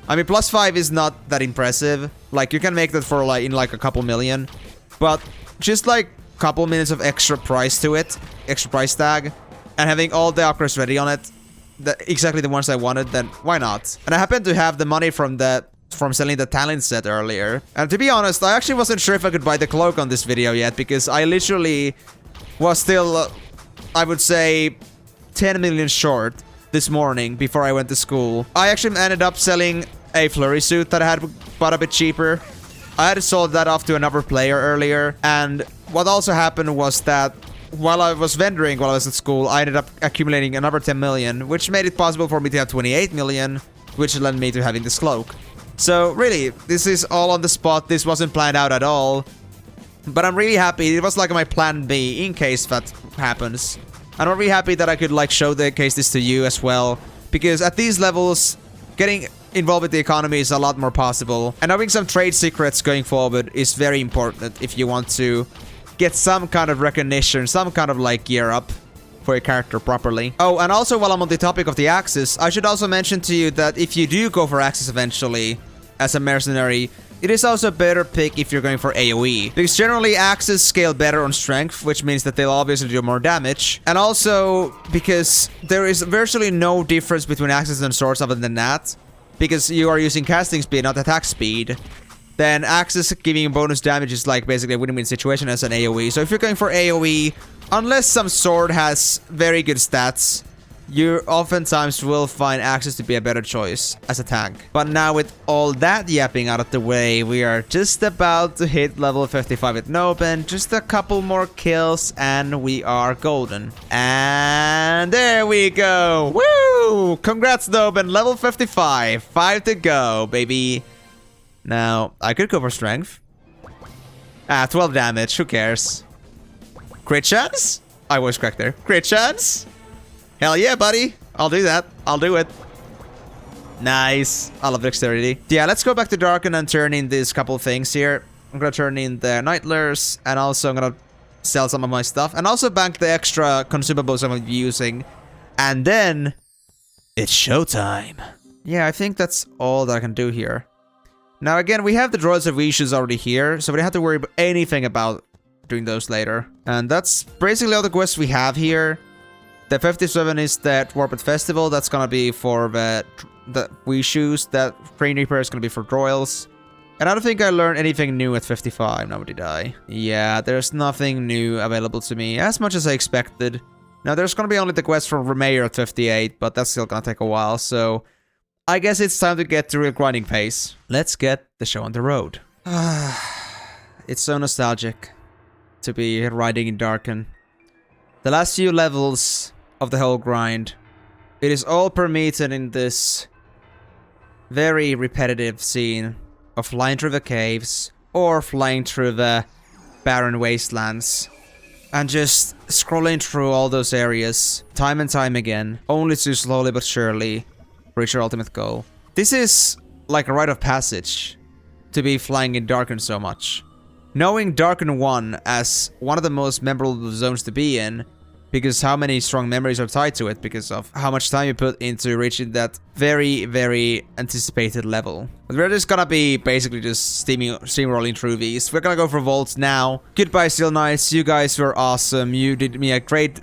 I mean, +5 is not that impressive. Like, you can make that for like in like a couple million, but just like a couple minutes of extra price to it, extra price tag, and having all the upgrades ready on it, exactly the ones I wanted, then why not? And I happen to have the money from selling the talent set earlier. And to be honest, I actually wasn't sure if I could buy the cloak on this video yet, because I literally was still, I would say, 10 million short this morning before I went to school. I actually ended up selling a flurry suit that I had bought a bit cheaper. I had sold that off to another player earlier, and what also happened was that while I was vendoring while I was at school, I ended up accumulating another 10 million, which made it possible for me to have 28 million, which led me to having this cloak. So really, this is all on the spot. This wasn't planned out at all, but I'm really happy. It was like my plan B in case that happens. And I'm really happy that I could like showcase this to you as well, because at these levels, getting involved with the economy is a lot more possible, and having some trade secrets going forward is very important if you want to get some kind of recognition, some kind of like gear up for your character properly. Oh, and also while I'm on the topic of the axes, I should also mention to you that if you do go for axes eventually as a mercenary, it is also a better pick if you're going for AoE, because generally axes scale better on strength, which means that they'll obviously do more damage, and also because there is virtually no difference between axes and swords other than that, because you are using casting speed, not attack speed. Then axes giving bonus damage is like basically a win-win situation as an AoE. So if you're going for AoE, unless some sword has very good stats, you oftentimes will find axes to be a better choice as a tank. But now with all that yapping out of the way, we are just about to hit level 55 with Noben. Just a couple more kills and we are golden. And there we go. Woo! Congrats, Noben. Level 55. 5 to go, baby. Now, I could go for strength. 12 damage. Who cares? Crit chance? I was correct there. Crit chance? Hell yeah, buddy. I'll do that. I'll do it. Nice. I love dexterity. Yeah, let's go back to Darken and turn in these couple things here. I'm gonna turn in the Nightlers, and also I'm gonna sell some of my stuff, and also bank the extra consumables I'm using. And then it's showtime. Yeah, I think that's all that I can do here. Now again, we have the Droids of Issues already here, so we don't have to worry about anything about doing those later. And that's basically all the quests we have here. The 57 is that Warped Festival. That's gonna be for the Wishes. That Crane Reaper is gonna be for Droids. And I don't think I learned anything new at 55. Now, did I? Yeah, there's nothing new available to me, as much as I expected. Now, there's gonna be only the quest from Remayer at 58, but that's still gonna take a while, so I guess it's time to get to real grinding pace. Let's get the show on the road. It's so nostalgic to be riding in Darken. The last few levels of the whole grind, it is all permeated in this very repetitive scene of flying through the caves or flying through the barren wastelands and just scrolling through all those areas time and time again, only to slowly but surely reach your ultimate goal. This is like a rite of passage to be flying in Darken so much. Knowing Darken 1 as one of the most memorable zones to be in, because how many strong memories are tied to it, because of how much time you put into reaching that very, very anticipated level. But we're just gonna be basically just steamrolling through these. We're gonna go for vaults now. Goodbye, Steel Knights. You guys were awesome. You did me a great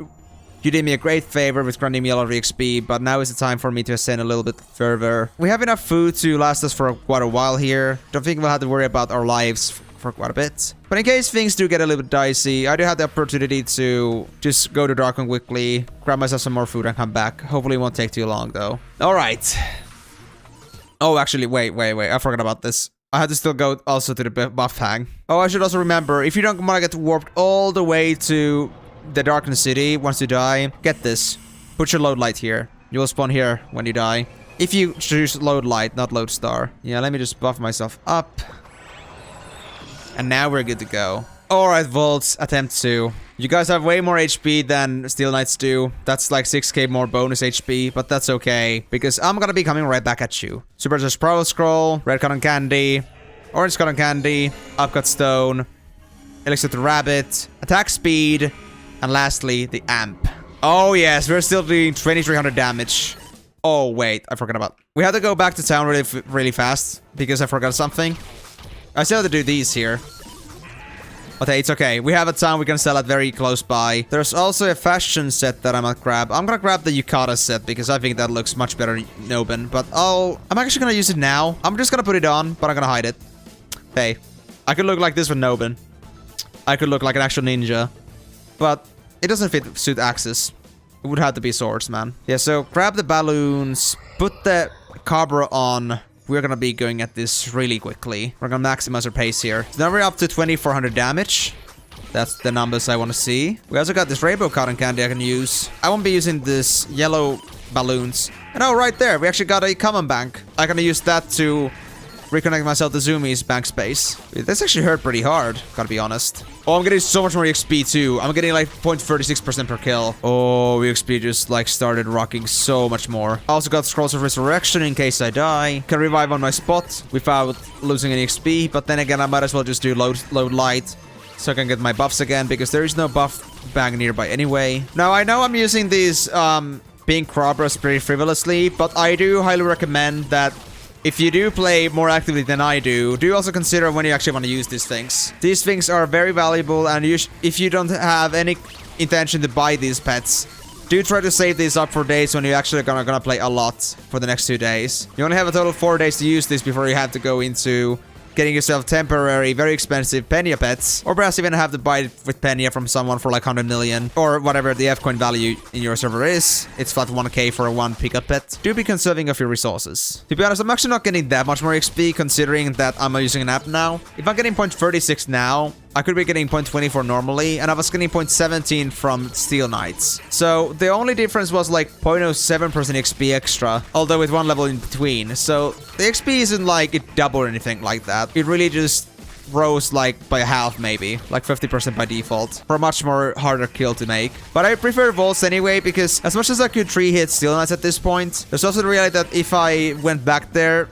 favor with granting me a lot of XP, but now is the time for me to ascend a little bit further. We have enough food to last us for quite a while here. Don't think we'll have to worry about our lives for quite a bit. But in case things do get a little bit dicey, I do have the opportunity to just go to Darken quickly, grab myself some more food and come back. Hopefully it won't take too long though. Alright. Oh, actually, wait. I forgot about this. I had to still go also to the buff hang. Oh, I should also remember, if you don't want to get warped all the way to the Darkened City once you die, get this. Put your load light here. You will spawn here when you die. If you choose load light, not load star. Yeah, let me just buff myself up. And now we're good to go. Alright, Vaults, attempt 2. You guys have way more HP than Steel Knights do. That's like 6k more bonus HP, but that's okay, because I'm gonna be coming right back at you. Super Just Prowl Scroll, Red Cotton Candy, Orange Cotton Candy, Upcut Stone, Elixir to Rabbit, Attack Speed, and lastly, the Amp. Oh yes, we're still doing 2300 damage. Oh wait, I forgot about... We have to go back to town really fast, because I forgot something. I still have to do these here. Okay, it's okay. We have a town we can sell at very close by. There's also a fashion set that I might grab. I'm gonna grab the Yukata set because I think that looks much better in Noben. But I'm actually gonna use it now. I'm just gonna put it on, but I'm gonna hide it. Hey, I could look like this with Noben. I could look like an actual ninja. But it doesn't suit Axis. It would have to be swords, man. Yeah, so grab the balloons, put the Cabra on. We're gonna be going at this really quickly. We're gonna maximize our pace here. So now we're up to 2400 damage. That's the numbers I want to see. We also got this rainbow cotton candy I can use. I won't be using this yellow balloons. And oh, right there, we actually got a common bank. I'm gonna use that to reconnect myself to Zumi's bank space. This actually hurt pretty hard, gotta be honest. Oh, I'm getting so much more XP too. I'm getting like 0.36% per kill. Oh, XP just like started rocking so much more. I also got Scrolls of Resurrection in case I die. Can revive on my spot without losing any XP. But then again, I might as well just do load light so I can get my buffs again, because there is no buff bang nearby anyway. Now, I know I'm using these pink Crabras pretty frivolously, but I do highly recommend that if you do play more actively than I do also consider when you actually want to use these things. These things are very valuable, and if you don't have any intention to buy these pets, do try to save these up for days when you're actually gonna play a lot for the next 2 days. You only have a total of 4 days to use this before you have to go into getting yourself temporary, very expensive Penya pets, or perhaps even have to buy it with Penya from someone for like 100 million, or whatever the F-coin value in your server is. It's flat 1k for a 1 pickup pet. Do be conserving of your resources. To be honest, I'm actually not getting that much more XP considering that I'm using an app now. If I'm getting 0.36 now, I could be getting 0.24 normally, and I was getting 0.17 from Steel Knights. So the only difference was like 0.07% XP extra, although with one level in between. So the XP isn't like it doubled or anything like that. It really just rose like by half maybe, like 50% by default, for a much more harder kill to make. But I prefer Volts anyway, because as much as I could 3-hit Steel Knights at this point, there's also the reality that if I went back there,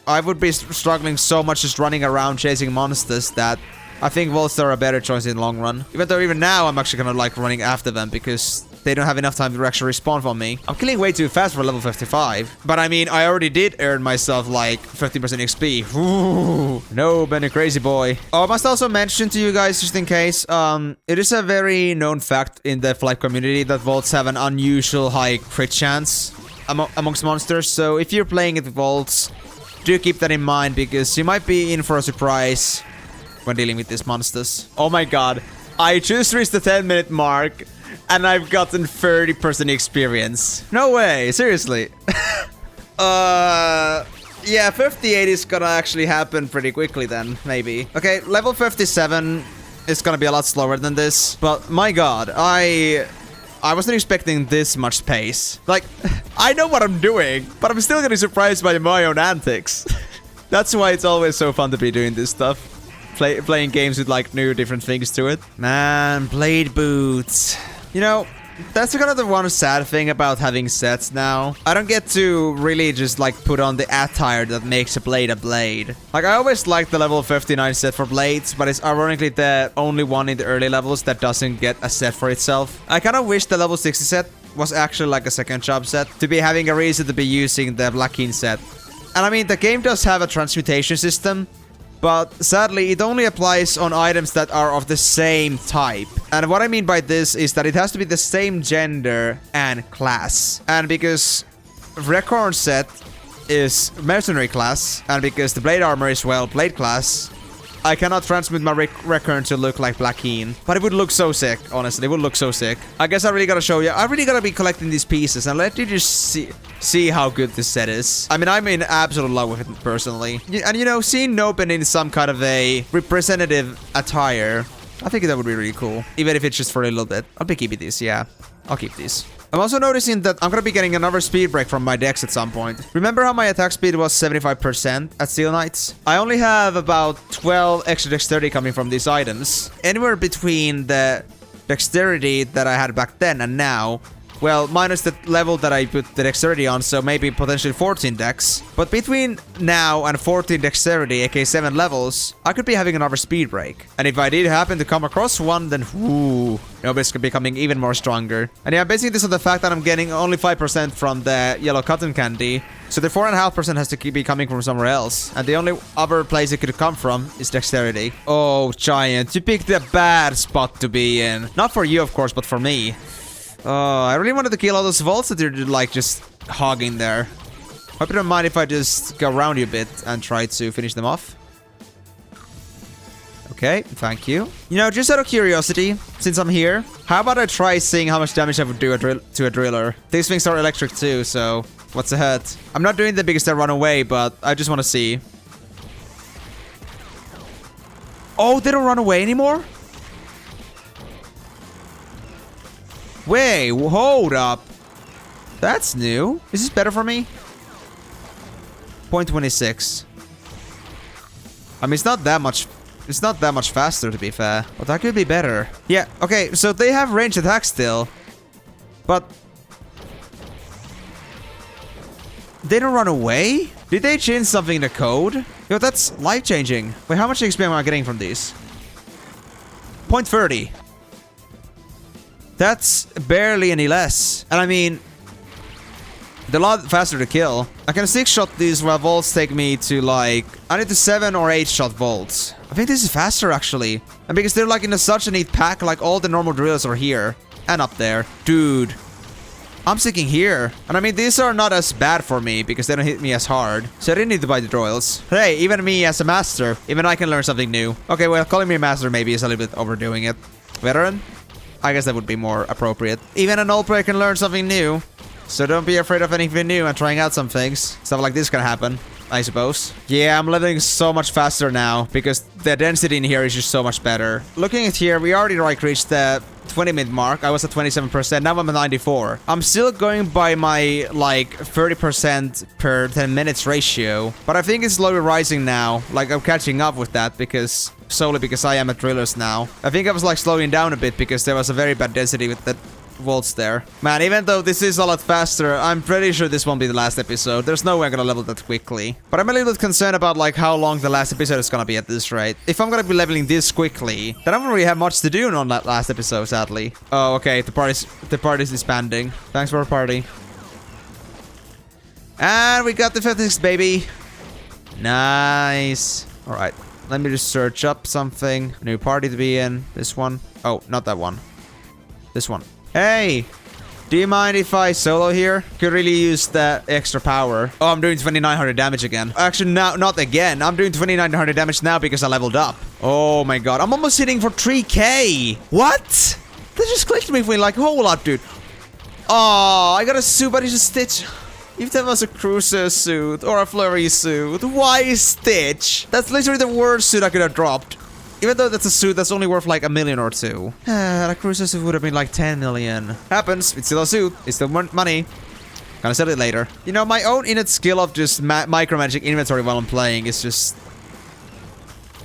I would be struggling so much just running around chasing monsters that I think Volts are a better choice in the long run. Even though even now I'm actually kind of like running after them, because they don't have enough time to actually respawn from me. I'm killing way too fast for level 55. But I mean, I already did earn myself like 50% XP. Ooh, no, been a crazy boy. Oh, I must also mention to you guys, just in case, it is a very known fact in the Flyff community that vaults have an unusual high crit chance amongst monsters. So if you're playing it with vaults, do keep that in mind, because you might be in for a surprise when dealing with these monsters. Oh my god. I just reached the 10-minute mark, and I've gotten 30% experience. No way, seriously. Yeah, 58 is gonna actually happen pretty quickly then, maybe. Okay, level 57 is gonna be a lot slower than this, but my god, I wasn't expecting this much pace. Like, I know what I'm doing, but I'm still getting surprised by my own antics. That's why it's always so fun to be doing this stuff. Playing games with like new different things to it. Man, blade boots. You know, that's kind of the one sad thing about having sets now. I don't get to really just like put on the attire that makes a blade. Like, I always liked the level 59 set for blades, but it's ironically the only one in the early levels that doesn't get a set for itself. I kind of wish the level 60 set was actually like a second job set, to be having a reason to be using the Black Keen set. And I mean, the game does have a transmutation system, but sadly, it only applies on items that are of the same type. And what I mean by this is that it has to be the same gender and class. And because Recorn set is Mercenary class, and because the Blade Armor is, well, Blade class, I cannot transmute my Recorn to look like Black Keen. But it would look so sick, honestly. It would look so sick. I guess I really gotta show you. I really gotta be collecting these pieces and let you just see how good this set is. I mean, I'm in absolute love with it, personally. And, you know, seeing Noben in some kind of a representative attire, I think that would be really cool. Even if it's just for a little bit. I'll be keeping these, yeah. I'll keep these. I'm also noticing that I'm gonna be getting another speed break from my decks at some point. Remember how my attack speed was 75% at Steel Knights? I only have about 12 extra dexterity coming from these items. Anywhere between the dexterity that I had back then and now, well, minus the level that I put the dexterity on, so maybe potentially 14 dex. But between now and 14 dexterity, aka 7 levels, I could be having another speed break. And if I did happen to come across one, then whoo, Noben's becoming even more stronger. And yeah, I'm basing this on the fact that I'm getting only 5% from the yellow cotton candy. So the 4.5% has to be coming from somewhere else. And the only other place it could come from is dexterity. Oh, Giant, you picked the bad spot to be in. Not for you, of course, but for me. Oh, I really wanted to kill all those vaults that you're like just hogging there. Hope you don't mind if I just go around you a bit and try to finish them off. Okay, thank you. You know, just out of curiosity, since I'm here, how about I try seeing how much damage I would do to a driller? These things are electric too, so what's ahead? I'm not doing the biggest run away, but I just want to see. Oh, they don't run away anymore? Wait, hold up. That's new. Is this better for me? 0.26. I mean, it's not that much faster, to be fair. But that could be better. Yeah, okay, so they have ranged attack still. But they don't run away? Did they change something in the code? Yo, that's life-changing. Wait, how much XP am I getting from these? 0.30. That's barely any less. And I mean, they're a lot faster to kill. I can 6-shot these while volts take me to like... I need to 7 or 8-shot volts. I think this is faster actually. And because they're like in such a neat pack, like all the normal drillers are here. And up there. Dude. I'm sticking here. And I mean, these are not as bad for me because they don't hit me as hard. So I didn't need to buy the droils. Hey, even me as a master, even I can learn something new. Okay, well, calling me a master maybe is a little bit overdoing it. Veteran? I guess that would be more appropriate. Even an old player can learn something new. So don't be afraid of anything new and trying out some things. Stuff like this can happen, I suppose. Yeah, I'm leveling so much faster now because the density in here is just so much better. Looking at here, we already like reached the 20-minute mark. I was at 27%. Now I'm at 94. I'm still going by my like 30% per 10 minutes ratio. But I think it's slowly rising now. Like I'm catching up with that because... solely because I am at drillers now. I think I was like slowing down a bit because there was a very bad density with volts there. Man, even though this is a lot faster, I'm pretty sure this won't be the last episode. There's no way I'm gonna level that quickly. But I'm a little bit concerned about like how long the last episode is gonna be at this rate. If I'm gonna be leveling this quickly, then I don't really have much to do on that last episode, sadly. Oh, okay, the party's disbanding. Thanks for our party. And we got the 56, baby. Nice. Alright, let me just search up something. New party to be in. This one. Oh, not that one. This one. Hey! Do you mind if I solo here? Could really use that extra power. Oh, I'm doing 2900 damage again. Actually, no, not again. I'm doing 2900 damage now because I leveled up. Oh my god. I'm almost hitting for 3k. What? That just clicked me for like a whole lot, dude. Oh, I got a suit, but it's a Stitch. If that was a Cruiser suit or a Flurry suit, why Stitch? That's literally the worst suit I could have dropped. Even though that's a suit that's only worth like $1 million or $2 million. A Cruiser suit would have been like 10 million. Happens. It's still a suit. It's still money. Gonna sell it later. You know, my own innate skill of just micromanaging inventory while I'm playing is just...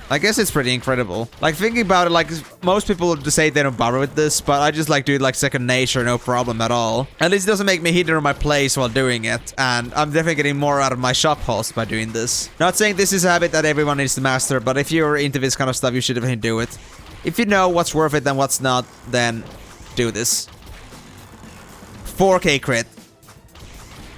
I guess it's pretty incredible. Like, thinking about it, like, most people just say they don't bother with this, but I just, like, do it like second nature, no problem at all. At least it doesn't make me hinder my place while doing it, and I'm definitely getting more out of my shop host by doing this. Not saying this is a habit that everyone needs to master, but if you're into this kind of stuff, you should definitely do it. If you know what's worth it and what's not, then do this. 4k crit.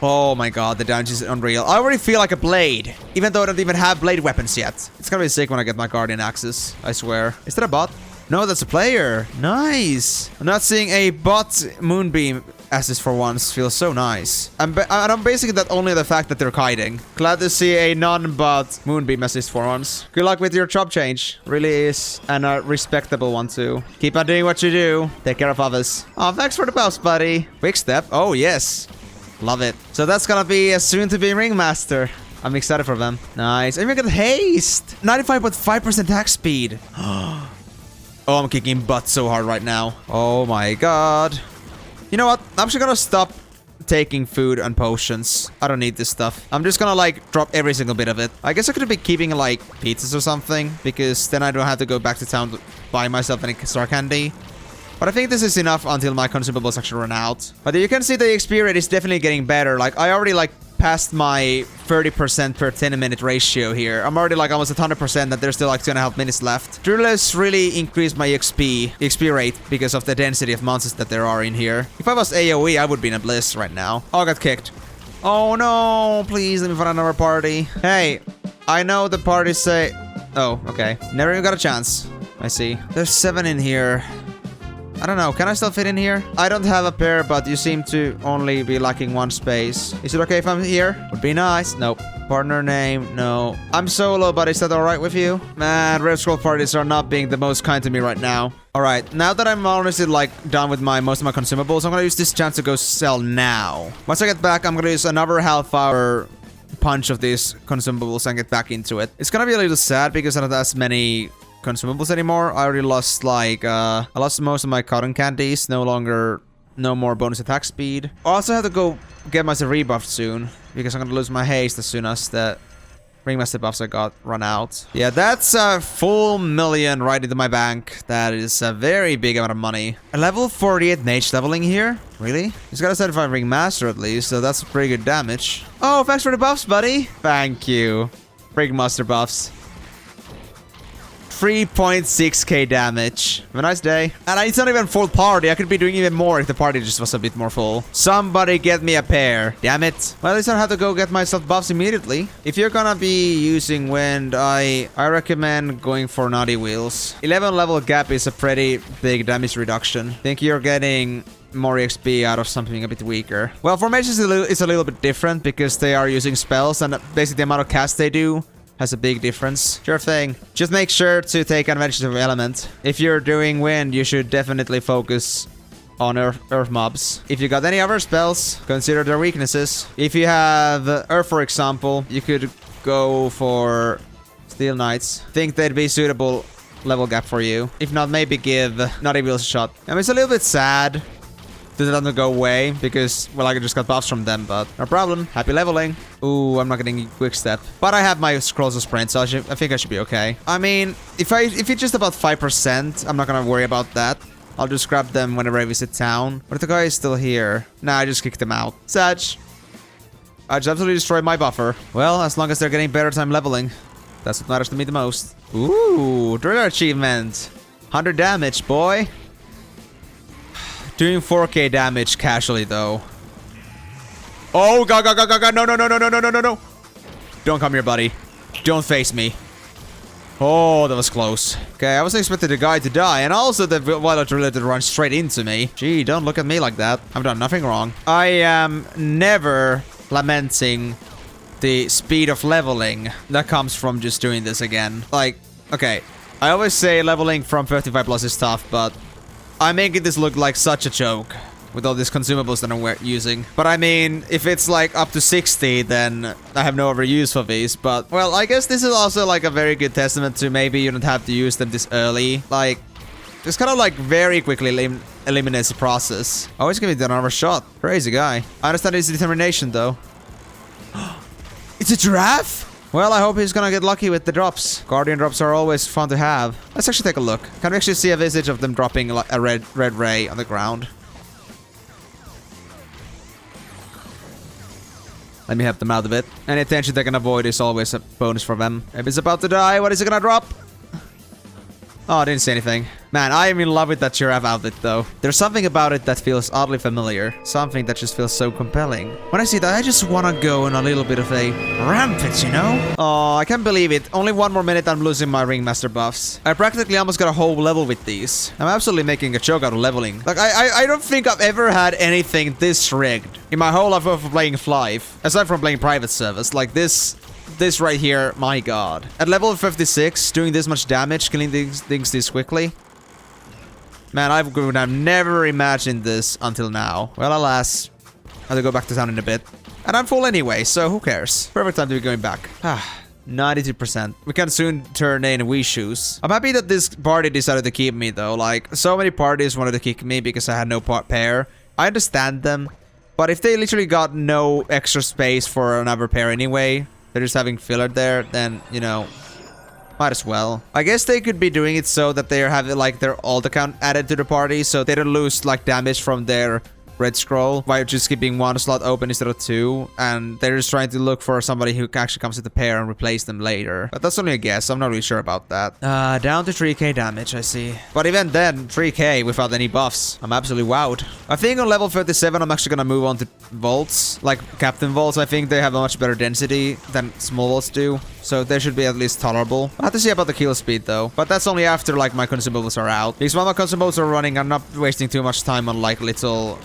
Oh my god, the damage is unreal. I already feel like a blade, even though I don't even have blade weapons yet. It's gonna be sick when I get my Guardian Axes, I swear. Is that a bot? No, that's a player. Nice. I'm not seeing a bot Moonbeam assist for once. Feels so nice. I'm basically that only the fact that they're kiting. Glad to see a non-bot Moonbeam assist for once. Good luck with your job change. Really is. And a respectable one too. Keep on doing what you do. Take care of others. Oh, thanks for the buffs, buddy. Quick step. Oh, yes. Love it. So that's gonna be a soon-to-be Ringmaster. I'm excited for them. Nice. And we got haste. 95.5% attack speed. Oh, I'm kicking butt so hard right now. Oh my god. You know what? I'm actually gonna stop taking food and potions. I don't need this stuff. I'm just gonna like drop every single bit of it. I guess I could be keeping like pizzas or something, because then I don't have to go back to town to buy myself any star candy. But I think this is enough until my consumables actually run out. But you can see the XP rate is definitely getting better. Like, I already, like, passed my 30% per 10-minute ratio here. I'm already, like, almost at 100%, that there's still, like, 2.5 minutes left. Drillers really increased my XP rate because of the density of monsters that there are in here. If I was AoE, I would be in a bliss right now. Oh, I got kicked. Oh, no. Please, let me find another party. Hey, I know the parties say... Oh, okay. Never even got a chance. I see. There's 7 in here. I don't know, can I still fit in here? I don't have a pair, but you seem to only be lacking 1 space. Is it okay if I'm here? Would be nice. Nope. Partner name, no. I'm solo, but is that alright with you? Man, Red Scroll parties are not being the most kind to me right now. Alright, now that I'm honestly like done with most of my consumables, I'm gonna use this chance to go sell now. Once I get back, I'm gonna use another half-hour punch of these consumables and get back into it. It's gonna be a little sad because I don't have as many consumables anymore. I already lost like I lost most of my cotton candies. No more bonus attack speed. I also have to go get myself rebuffed soon, because I'm gonna lose my haste as soon as the Ringmaster buffs I got run out. Yeah, that's a full million right into my bank. That is a very big amount of money. A level 48 mage leveling here? Really? He's got a 75 Ringmaster at least, so that's pretty good damage. Oh, thanks for the buffs, buddy. Thank you. Ringmaster buffs. 3.6k damage. Have a nice day. And it's not even full party. I could be doing even more if the party just was a bit more full. Somebody get me a pair. Damn it. Well, at least I don't have to go get myself buffs immediately. If you're gonna be using wind, I recommend going for Naughty Wheels. 11 level gap is a pretty big damage reduction. I think you're getting more XP out of something a bit weaker. Well, for mages it's a little bit different because they are using spells, and basically the amount of cast they do has a big difference. Sure thing. Just make sure to take advantage of element. If you're doing wind, you should definitely focus on earth mobs. If you got any other spells, consider their weaknesses. If you have earth, for example, you could go for Steel Knights. Think they'd be suitable level gap for you. If not, maybe give Naughty Wheels a shot. I mean, it's a little bit sad that it doesn't go away because, well, I just got buffs from them, but no problem. Happy leveling. Ooh, I'm not getting quick step. But I have my scrolls of sprint, so I think I should be okay. I mean, if it's just about 5%, I'm not gonna worry about that. I'll just grab them whenever I visit town. But if the guy is still here... Nah, I just kicked them out. Satch. I just absolutely destroyed my buffer. Well, as long as they're getting better time leveling. That's what matters to me the most. Ooh, driller achievement. 100 damage, boy. Doing 4k damage casually, though. Oh, God. No. Don't come here, buddy. Don't face me. Oh, that was close. Okay, I wasn't expecting the guy to die, and also the violet driller to run straight into me. Gee, don't look at me like that. I've done nothing wrong. I am never lamenting the speed of leveling that comes from just doing this again. Like, okay, I always say leveling from 55 plus is tough, but I'm making this look like such a joke with all these consumables that I'm using. But I mean, if it's like up to 60, then I have no other use for these. But, well, I guess this is also like a very good testament to maybe you don't have to use them this early. Like, just kind of like very quickly eliminates the process. Oh, he's gonna be another shot. Crazy guy. I understand his determination, though. It's a giraffe? Well, I hope he's gonna get lucky with the drops. Guardian drops are always fun to have. Let's actually take a look. Can we actually see a visage of them dropping a red ray on the ground? Let me help them out a bit. Any attention they can avoid is always a bonus for them. If it's about to die, what is it gonna drop? Oh, I didn't see anything. Man, I am in love with that giraffe outfit, though. There's something about it that feels oddly familiar. Something that just feels so compelling. When I see that, I just want to go on a little bit of a rampage, you know? Oh, I can't believe it. Only one more minute, I'm losing my Ringmaster buffs. I practically almost got a whole level with these. I'm absolutely making a joke out of leveling. Like, I don't think I've ever had anything this rigged in my whole life of playing Flyff. Aside from playing private service. Like, this right here, my god. At level 56, doing this much damage, killing these things this quickly. Man, I would have never imagined this until now. Well, alas, I have to go back to town in a bit. And I'm full anyway, so who cares? Perfect time to be going back. 92%. We can soon turn in Wii shoes. I'm happy that this party decided to keep me, though. Like, so many parties wanted to kick me because I had no pair. I understand them, but if they literally got no extra space for another pair anyway, they're just having filler there, then, you know, might as well. I guess they could be doing it so that they're having, like, their alt account added to the party, so they don't lose, like, damage from their red scroll while just keeping one slot open instead of two, and they're just trying to look for somebody who actually comes with a pair and replace them later. But that's only a guess. I'm not really sure about that. Down to 3k damage, I see. But even then, 3k without any buffs. I'm absolutely wowed. I think on level 37, I'm actually gonna move on to vaults. Like Captain Vaults, I think they have a much better density than small vaults do. So they should be at least tolerable. I have to see about the kill speed, though. But that's only after, like, my consumables are out. Because while my consumables are running, I'm not wasting too much time on, like, little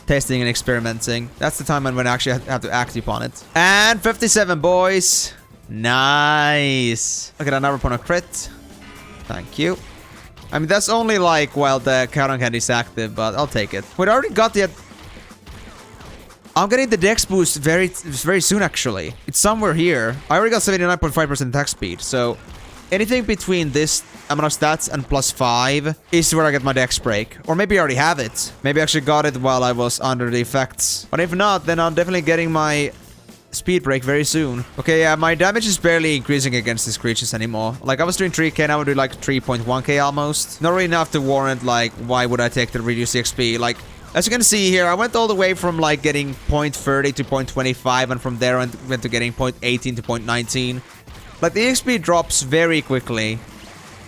testing and experimenting. That's the time when I actually have to act upon it. And 57, boys. Nice. Look at another point of crit. Thank you. I mean, that's only like while the Count Candy is active, but I'll take it. Wait, I already got the... I'm getting the dex boost very soon, actually. It's somewhere here. I already got 79.5% attack speed, so anything between this amount of stats and +5 is where I get my dex break. Or maybe I already have it. Maybe I actually got it while I was under the effects. But if not, then I'm definitely getting my speed break very soon. Okay, yeah, my damage is barely increasing against these creatures anymore. Like, I was doing 3k, now I would do like 3.1k almost. Not really enough to warrant, like, why would I take the reduced XP? Like, as you can see here, I went all the way from, like, getting 0.30 to 0.25, and from there I went to getting 0.18 to 0.19. Like, the XP drops very quickly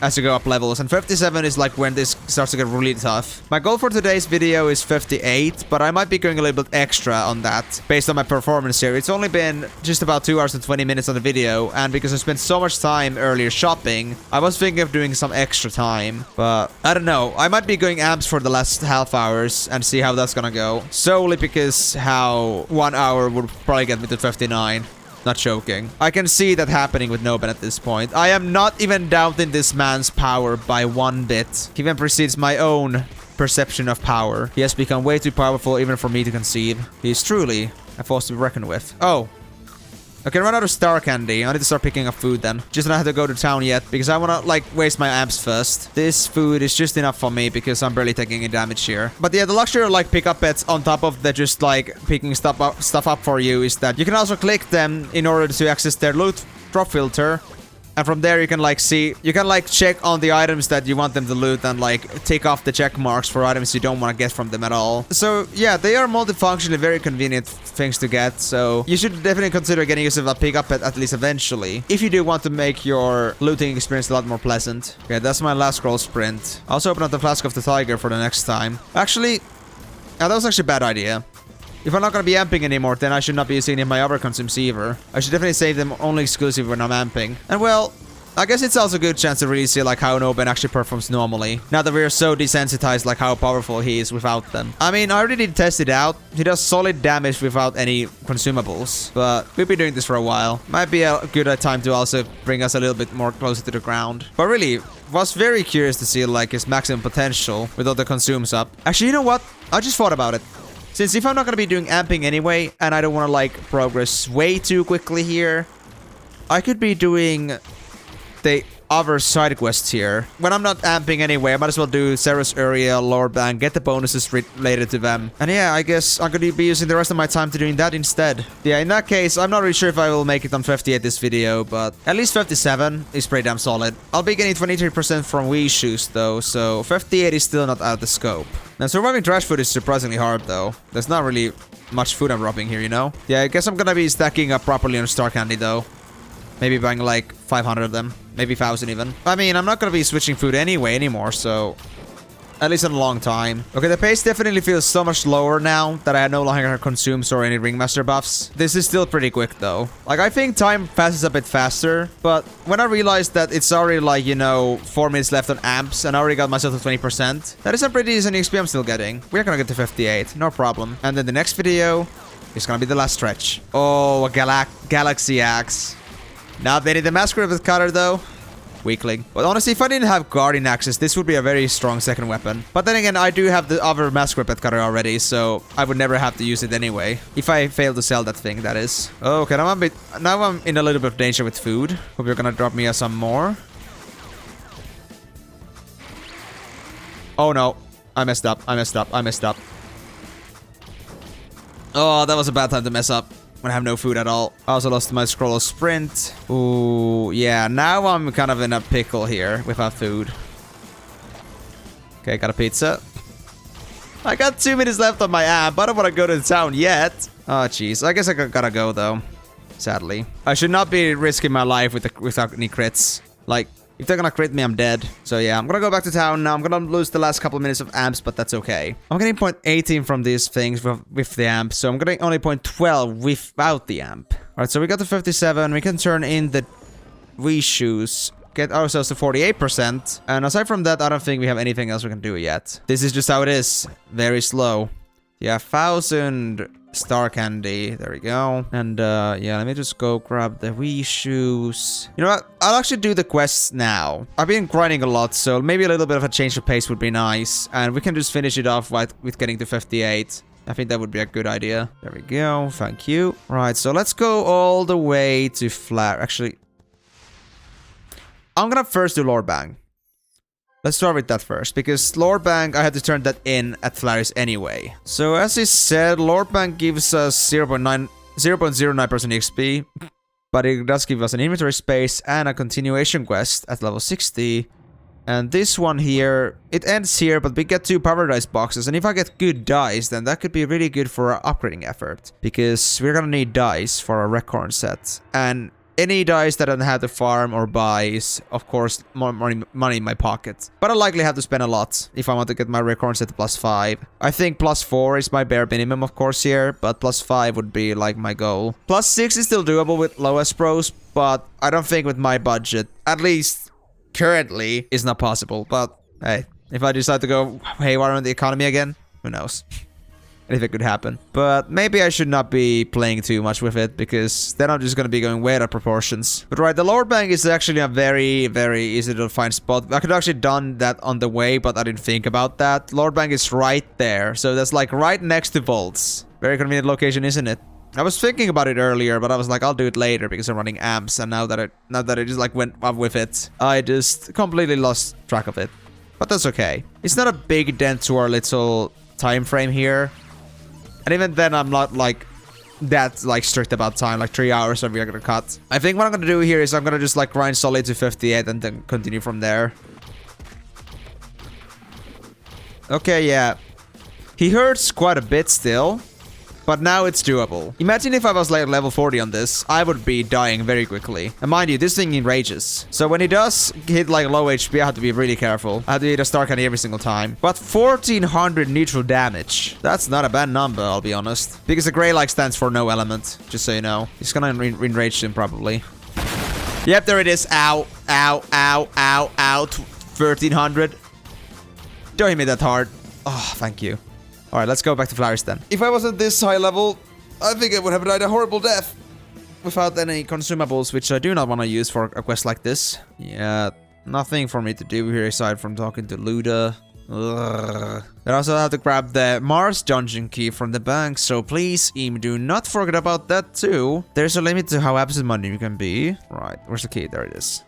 as you go up levels, and 57 is like when this starts to get really tough. My goal for today's video is 58, but I might be going a little bit extra on that based on my performance here. It's only been just about 2 hours and 20 minutes on the video, and because I spent so much time earlier shopping, I was thinking of doing some extra time, but I don't know. I might be going amps for the last half hours and see how that's gonna go, solely because how 1 hour would probably get me to 59. Not joking. I can see that happening with Noben at this point. I am not even doubting this man's power by one bit. He even precedes my own perception of power. He has become way too powerful even for me to conceive. He is truly a force to be reckoned with. Oh. Okay, run out of star candy. I need to start picking up food then. Just don't have to go to town yet because I want to, like, waste my amps first. This food is just enough for me because I'm barely taking any damage here. But yeah, the luxury of, like, pickup pets on top of the just, like, picking stuff up for you is that you can also click them in order to access their loot drop filter. And from there, you can like see, you can like check on the items that you want them to loot and like take off the check marks for items you don't want to get from them at all. So yeah, they are multifunctionally very convenient things to get. So you should definitely consider getting yourself a pickup at least eventually, if you do want to make your looting experience a lot more pleasant. Okay, that's my last scroll sprint. I'll also open up the Flask of the Tiger for the next time. Actually, that was actually a bad idea. If I'm not going to be amping anymore, then I should not be using any of my other consumes either. I should definitely save them only exclusive when I'm amping. And well, I guess it's also a good chance to really see like how Noben actually performs normally, now that we are so desensitized like how powerful he is without them. I mean, I already did test it out. He does solid damage without any consumables, but we've been doing this for a while. Might be a good time to also bring us a little bit more closer to the ground. But really, was very curious to see like his maximum potential with all the consumes up. Actually, you know what? I just thought about it. Since if I'm not going to be doing amping anyway, and I don't want to like progress way too quickly here, I could be doing the other side quests here. When I'm not amping anyway, I might as well do Ceres, Ariel, Lord Bang, get the bonuses related to them. And yeah, I guess I'm going to be using the rest of my time to doing that instead. Yeah, in that case, I'm not really sure if I will make it on 58 this video, but at least 57 is pretty damn solid. I'll be getting 23% from Wii shoes though, so 58 is still not out of the scope. Now, surviving trash food is surprisingly hard though. There's not really much food I'm dropping here, you know? Yeah, I guess I'm gonna be stacking up properly on star candy though. Maybe buying like 500 of them. Maybe 1,000 even. I mean, I'm not gonna be switching food anymore, so... At least in a long time. Okay, the pace definitely feels so much lower now that I no longer have consumes or any ringmaster buffs. This is still pretty quick though. Like, I think time passes a bit faster, but when I realized that it's already like, you know, 4 minutes left on amps and I already got myself to 20%, that is a pretty decent XP I'm still getting. We're gonna get to 58, no problem. And then the next video is gonna be the last stretch. Oh, a Galaxy Axe. Not very the Masquerade with Cutter though. Weakling. But honestly, if I didn't have Guardian Axes, this would be a very strong second weapon. But then again, I do have the other Masquerade Cutter already, so I would never have to use it anyway. If I fail to sell that thing, that is. Okay, now I'm in a little bit of danger with food. Hope you're gonna drop me some more. Oh no. I messed up. I messed up. I messed up. Oh, that was a bad time to mess up. When I have no food at all. I also lost my scroll of sprint. Ooh, yeah. Now I'm kind of in a pickle here without food. Okay, got a pizza. I got 2 minutes left on my app. I don't want to go to the town yet. Oh, jeez. I guess I gotta go, though. Sadly. I should not be risking my life without any crits. Like, if they're gonna crit me, I'm dead. So yeah, I'm gonna go back to town now. I'm gonna lose the last couple of minutes of amps, but that's okay. I'm getting 0.18 from these things with the amp, so I'm getting only 0.12 without the amp. Alright, so we got to 57. We can turn in the Wii shoes. Get ourselves to 48%. And aside from that, I don't think we have anything else we can do yet. This is just how it is. Very slow. Yeah, 1,000 star candy. There we go. And yeah, let me just go grab the Wii shoes. You know what? I'll actually do the quests now. I've been grinding a lot, so maybe a little bit of a change of pace would be nice. And we can just finish it off with getting to 58. I think that would be a good idea. There we go. Thank you. Right, so let's go all the way to Flat. Actually, I'm gonna first do Lord Bang. Let's start with that first, because Lord Bang, I had to turn that in at Flaris anyway. So as I said, Lord Bang gives us 0.09% XP, but it does give us an inventory space and a continuation quest at level 60. And this one here, it ends here, but we get 2 paradise boxes, and if I get good dice, then that could be really good for our upgrading effort, because we're gonna need dice for our Recorn set. And any dice that I don't have to farm or buy is, of course, more money in my pocket. But I'll likely have to spend a lot if I want to get my Recorn set to +5. I think +4 is my bare minimum, of course, here, but +5 would be, like, my goal. +6 is still doable with lowest pros, but I don't think with my budget, at least currently, is not possible. But, hey, if I decide to go haywire on the economy again, who knows? Anything could happen. But maybe I should not be playing too much with it, because then I'm just gonna be going way out of proportions. But right, the Lord Bank is actually a very, very easy to find spot. I could have actually done that on the way, but I didn't think about that. Lord Bank is right there, so that's like right next to vaults. Very convenient location, isn't it? I was thinking about it earlier, but I was like, I'll do it later because I'm running amps, and now that it just like went up with it, I just completely lost track of it. But that's okay. It's not a big dent to our little time frame here. And even then, I'm not, like, that like strict about time, like 3 hours of regular cut. I think what I'm gonna do here is I'm gonna just like grind solid to 58 and then continue from there. Okay, yeah. He hurts quite a bit still, but now it's doable. Imagine if I was like level 40 on this, I would be dying very quickly. And mind you, this thing enrages. So when he does hit like low HP, I have to be really careful. I have to hit a star candy every single time. But 1400 neutral damage. That's not a bad number, I'll be honest. Because the gray like stands for no element, just so you know. He's gonna enrage him probably. Yep, there it is. Ow, ow, ow, ow, ow. 1300. Don't hit me that hard. Oh, thank you. Alright, let's go back to flowers then. If I wasn't this high level, I think I would have died a horrible death. Without any consumables, which I do not want to use for a quest like this. Yeah, nothing for me to do here aside from talking to Luda. Ugh. I also have to grab the Mars dungeon key from the bank, so please, Em, do not forget about that too. There's a limit to how absent-minded you can be. Right, where's the key? There it is.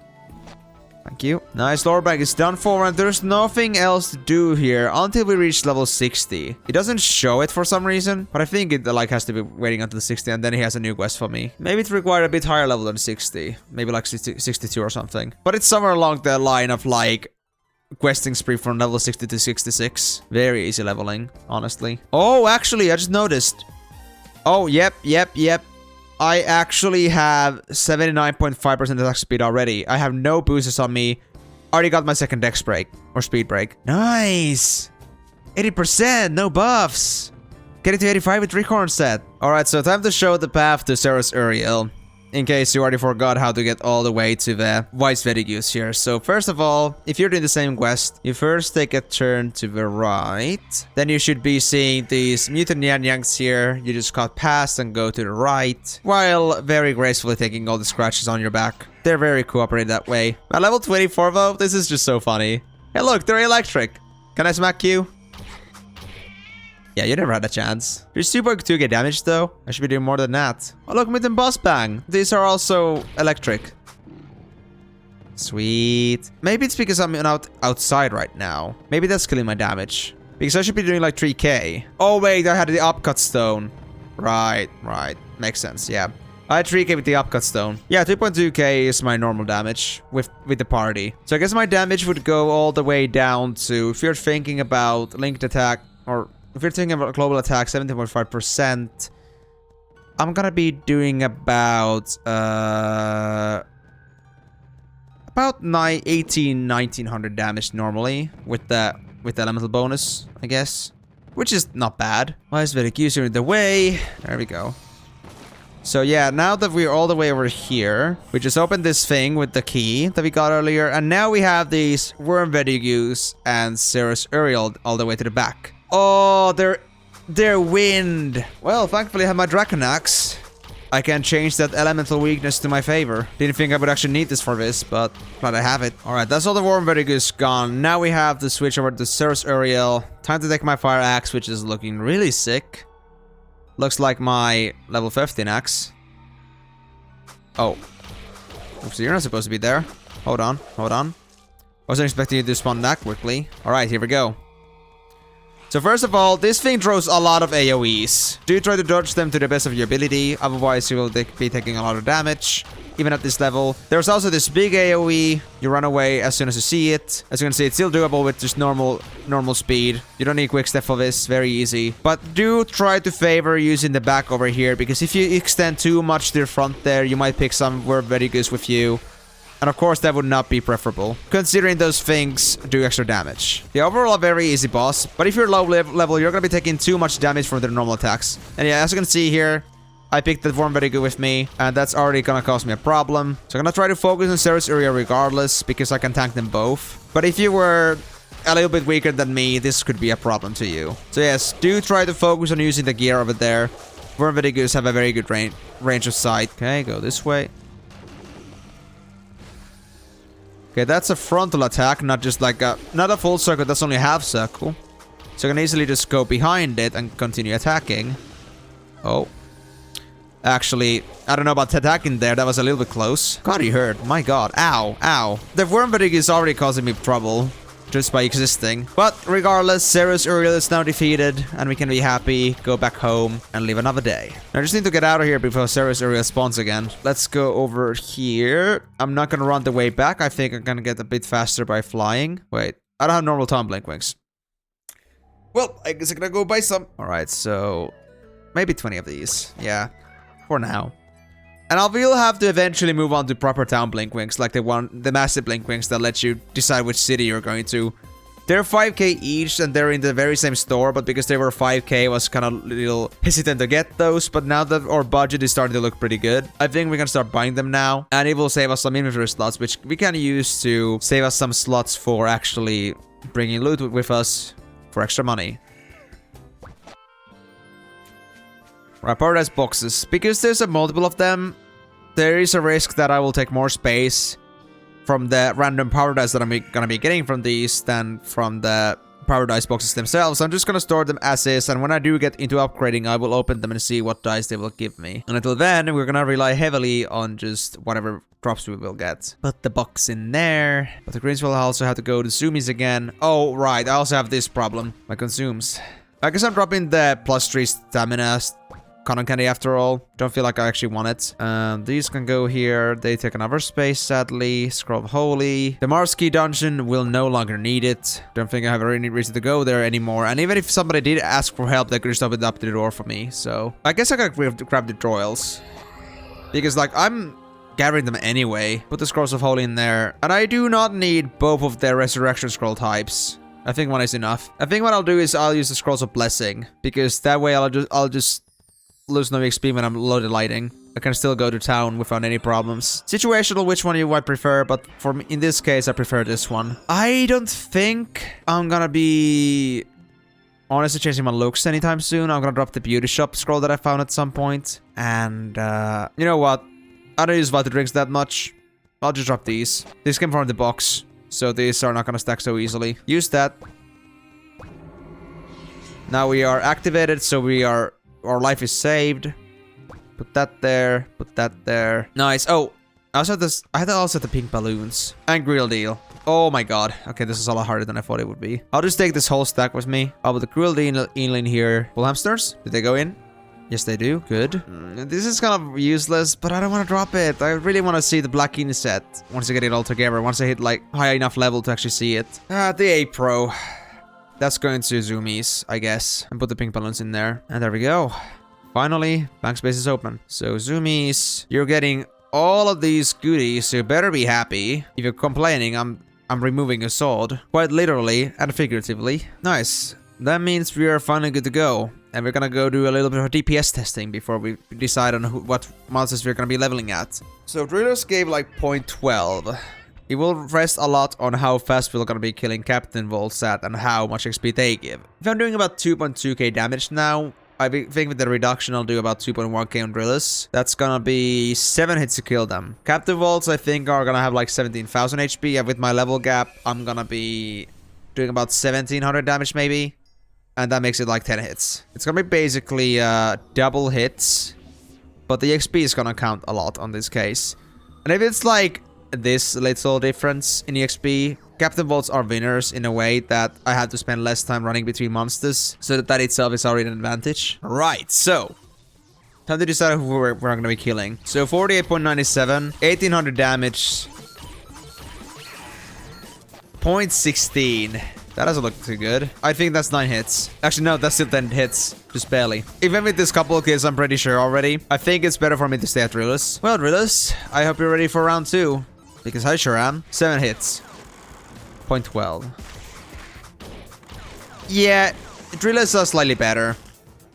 Thank you. Nice, lower bank is done for, and there's nothing else to do here until we reach level 60. It doesn't show it for some reason, but I think it like has to be waiting until 60, and then he has a new quest for me. Maybe it required a bit higher level than 60. Maybe like 62 or something. But it's somewhere along the line of like questing spree from level 60 to 66. Very easy leveling, honestly. Oh, actually, I just noticed. Oh, yep. I actually have 79.5% attack speed already. I have no boosters on me. Already got my second dex break. Or speed break. Nice! 80%, no buffs! Getting to 85 with Recorn set. Alright, so time to show the path to Sarah's Ariel. In case you already forgot how to get all the way to the Vice Vedigus here. So first of all, if you're doing the same quest, you first take a turn to the right. Then you should be seeing these mutant Yanyangs here. You just cut past and go to the right, while very gracefully taking all the scratches on your back. They're very cooperative that way. At level 24 though, this is just so funny. Hey look, they're electric. Can I smack you? Yeah, you never had a chance. You're super to get damage though. I should be doing more than that. Oh look, Mutant Boss Bang. These are also electric. Sweet. Maybe it's because I'm outside right now. Maybe that's killing my damage. Because I should be doing like 3k. Oh wait, I had the upcut stone. Right. Makes sense, yeah. I had 3k with the upcut stone. Yeah, 3.2k is my normal damage with the party. So I guess my damage would go all the way down to, if you're thinking about linked attack, or if you're thinking about global attack, 17.5%, I'm gonna be doing about 1900 damage normally with the elemental bonus, I guess, which is not bad. Why is Vedigus in the way? There we go. So yeah, now that we're all the way over here, we just opened this thing with the key that we got earlier, and now we have these Worm Vedigus and Sarah's Ariel all the way to the back. Oh, they're wind. Well, thankfully I have my Dragon Axe. I can change that elemental weakness to my favor. Didn't think I would actually need this for this, but glad I have it. Alright, that's all the Worm Vedigus gone. Now we have to switch over to Sarah's Ariel. Time to take my Fire Axe, which is looking really sick. Looks like my level 15 axe. Oh. Oops, you're not supposed to be there. Hold on. Wasn't expecting you to spawn that quickly. Alright, here we go. So first of all, this thing throws a lot of AoEs. Do try to dodge them to the best of your ability, otherwise you will be taking a lot of damage, even at this level. There's also this big AoE. You run away as soon as you see it. As you can see, it's still doable with just normal speed. You don't need quick step for this, very easy. But do try to favor using the back over here, because if you extend too much to your front there, you might pick some Worm Vedigus with you. And of course, that would not be preferable, considering those things do extra damage. The overall a very easy boss, but if you're low level, you're gonna be taking too much damage from their normal attacks. And yeah, as you can see here, I picked the Worm Vedigus with me, and that's already gonna cause me a problem. So I'm gonna try to focus on Sarah's area regardless, because I can tank them both. But if you were a little bit weaker than me, this could be a problem to you. So yes, do try to focus on using the gear over there. Worm Vedigus have a very good range of sight. Okay, go this way. Okay, that's a frontal attack, not just like not a full circle, that's only a half circle. So I can easily just go behind it and continue attacking. Oh. Actually, I don't know about attacking there, that was a little bit close. God, he hurt. My god. Ow. The Worm Vedigus is already causing me trouble. just by existing. But regardless, Ceres Ariel is now defeated, and we can be happy, go back home, and live another day. I just need to get out of here before Ceres Ariel spawns again. Let's go over here. I'm not gonna run the way back. I think I'm gonna get a bit faster by flying. Wait, I don't have normal time blink wings. Well, I guess I'm gonna go buy some. Alright, so maybe 20 of these. Yeah, for now. And we'll have to eventually move on to proper town blink wings, like the massive blink wings that let you decide which city you're going to. They're 5k each, and they're in the very same store, but because they were 5k, I was kind of a little hesitant to get those. But now that our budget is starting to look pretty good, I think we can start buying them now. And it will save us some inventory slots, which we can use to save us some slots for actually bringing loot with us for extra money. Right, paradise boxes. Because there's a multiple of them, there is a risk that I will take more space from the random paradise that I'm gonna be getting from these than from the paradise boxes themselves. I'm just gonna store them as is, and when I do get into upgrading, I will open them and see what dice they will give me. And until then, we're gonna rely heavily on just whatever drops we will get. Put the box in there. But the greens will also have to go to zoomies again. Oh, right. I also have this problem. My consumes. I guess I'm dropping the +3 stamina cotton candy after all. Don't feel like I actually want it. These can go here. They take another space, sadly. Scroll of Holy. The Marsky dungeon will no longer need it. Don't think I have any reason to go there anymore. And even if somebody did ask for help, they could just open up the door for me. So I guess I gotta grab the Droils. Because, like, I'm gathering them anyway. Put the Scrolls of Holy in there. And I do not need both of their Resurrection Scroll types. I think one is enough. I think what I'll do is I'll use the Scrolls of Blessing. Because that way I'll just lose no XP when I'm loaded lighting. I can still go to town without any problems. Situational which one you might prefer, but for me, in this case, I prefer this one. I don't think I'm gonna be honestly changing my looks anytime soon. I'm gonna drop the beauty shop scroll that I found at some point. And, you know what? I don't use water drinks that much. I'll just drop these. These came from the box, so these are not gonna stack so easily. Use that. Now we are activated, so our life is saved. Put that there. Put that there. Nice. Oh, I also have this. I had also the pink balloons and grill deal. Oh my god. Okay, this is a lot harder than I thought it would be. I'll just take this whole stack with me. I'll put the grill deal in here. Bull hamsters. Did they go in? Yes, they do. Good. This is kind of useless, but I don't want to drop it. I really want to see the black inset once I get it all together. Once I hit like high enough level to actually see it. The A Pro. That's going to zoomies, I guess. And put the pink balloons in there. And there we go. Finally, bank space is open. So zoomies, you're getting all of these goodies, so you better be happy. If you're complaining, I'm removing a sword. Quite literally and figuratively. Nice. That means we are finally good to go. And we're gonna go do a little bit of DPS testing before we decide on what monsters we're gonna be leveling at. So Drillers gave like 0.12. It will rest a lot on how fast we're gonna be killing Captain Volts at and how much XP they give. If I'm doing about 2.2k damage now, I think with the reduction I'll do about 2.1k on Drillers. That's gonna be 7 hits to kill them. Captain Volts I think are gonna have like 17,000 HP, and with my level gap I'm gonna be doing about 1700 damage maybe. And that makes it like 10 hits. It's gonna be basically double hits, but the XP is gonna count a lot on this case. And if it's like this little difference in EXP, Captain Volts are winners in a way that I have to spend less time running between monsters, so that itself is already an advantage. Right, so time to decide who we're gonna be killing. So 48.97, 1800 damage, 0.16. That doesn't look too good. I think that's 9 hits. Actually, no, that's still 10 hits. Just barely. Even with this couple of kills, I'm pretty sure already. I think it's better for me to stay at Drillers. Well, Drillers, I hope you're ready for round 2. Because I sure am. 7 hits. 0.12. Yeah, Drillers are slightly better.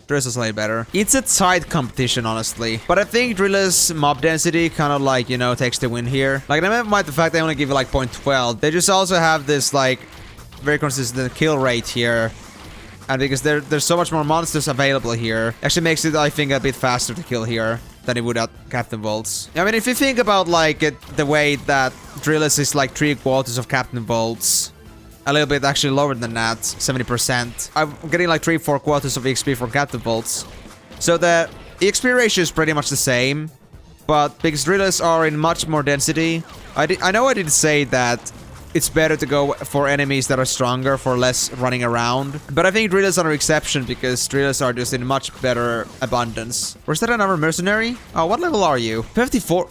Drillers are slightly better. It's a tight competition, honestly. But I think Drillers' mob density kind of like, you know, takes the win here. Like, never mind the fact they only give you like 0.12. They just also have this like very consistent kill rate here. And because there's so much more monsters available here, actually makes it, I think, a bit faster to kill here than it would at Captain Volts. I mean, if you think about like the way that Drillers is like 3/4 of Captain Volts, a little bit actually lower than that, 70%. I'm getting like 3/4 of XP from Captain Volts. So the XP ratio is pretty much the same, but because Drillers are in much more density, I know I did say that it's better to go for enemies that are stronger for less running around. But I think drillers are an exception because drillers are just in much better abundance. Or is that another mercenary? Oh, what level are you? 54.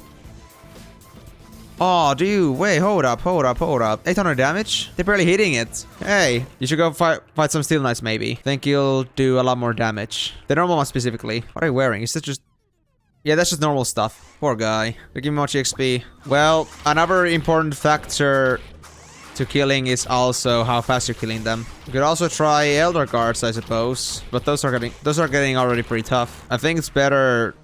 Oh, dude, wait, hold up. 800 damage? They're barely hitting it. Hey, you should go fight some Steel Knights, maybe. Think you'll do a lot more damage. The normal one specifically. What are you wearing? Is that just... Yeah, that's just normal stuff. Poor guy. They give me much XP. Well, another important factor to killing is also how fast you're killing them. You could also try Elder Guards, I suppose. But those are getting already pretty tough. I think it's better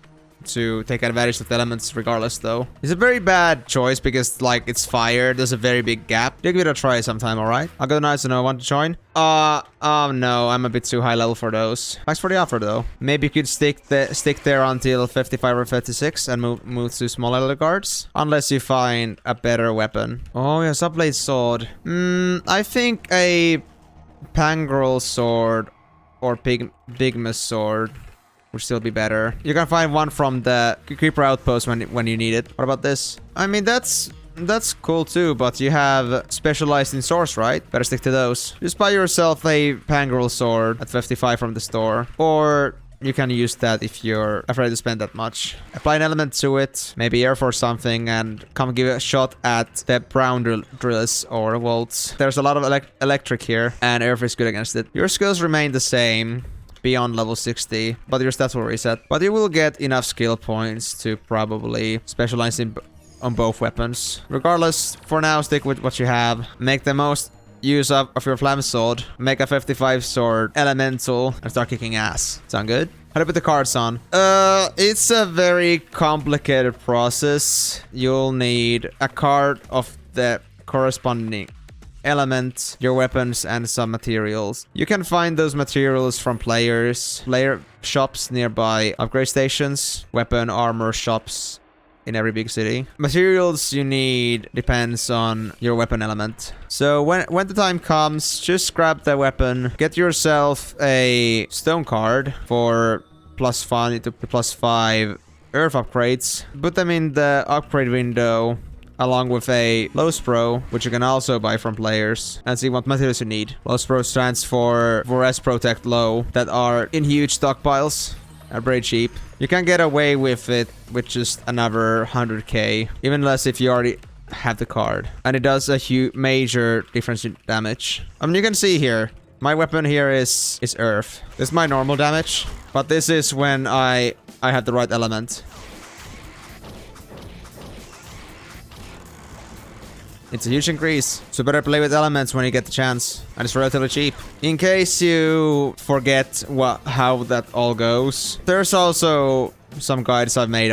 to take advantage of the elements regardless, though. It's a very bad choice because, like, it's fire. There's a very big gap. Give it a try sometime, alright? I'll go nice to know. Want to join? No, I'm a bit too high level for those. Thanks for the offer, though. Maybe you could stick there until 55 or 56 and move to small Elder Guards. Unless you find a better weapon. Oh, yeah, Subblade Sword. I think a Pangrel Sword or Pygmus Sword would still be better. You can find one from the Creeper Outpost when you need it. What about this? I mean, that's cool too, but you have specialized in swords, right? Better stick to those. Just buy yourself a Pangrel Sword at 55 from the store. Or you can use that if you're afraid to spend that much. Apply an element to it, maybe Air Force something, and come give it a shot at the brown drills or bolts. There's a lot of electric here, and Air Force is good against it. Your skills remain the same beyond level 60, but your stats will reset. But you will get enough skill points to probably specialize on both weapons. Regardless, for now, stick with what you have. Make the most use of your Flam Sword. Make a 55 sword elemental and start kicking ass. Sound good? How to put the cards on? It's a very complicated process. You'll need a card of the corresponding element, your weapons, and some materials. You can find those materials from player shops nearby, upgrade stations, weapon armor shops in every big city. Materials you need depends on your weapon element. So when the time comes, just grab the weapon, get yourself a stone card for +5 to +5 earth upgrades, put them in the upgrade window along with a Lospro, which you can also buy from players, and see what materials you need. Lospro stands for Vorez Protect Low, that are in huge stockpiles, are very cheap. You can get away with it with just another 100k, even less if you already have the card. And it does a huge major difference in damage. I mean, you can see here, my weapon here is Earth. This is my normal damage, but this is when I have the right element. It's a huge increase, so better play with elements when you get the chance, and it's relatively cheap. In case you forget how that all goes, there's also some guides I made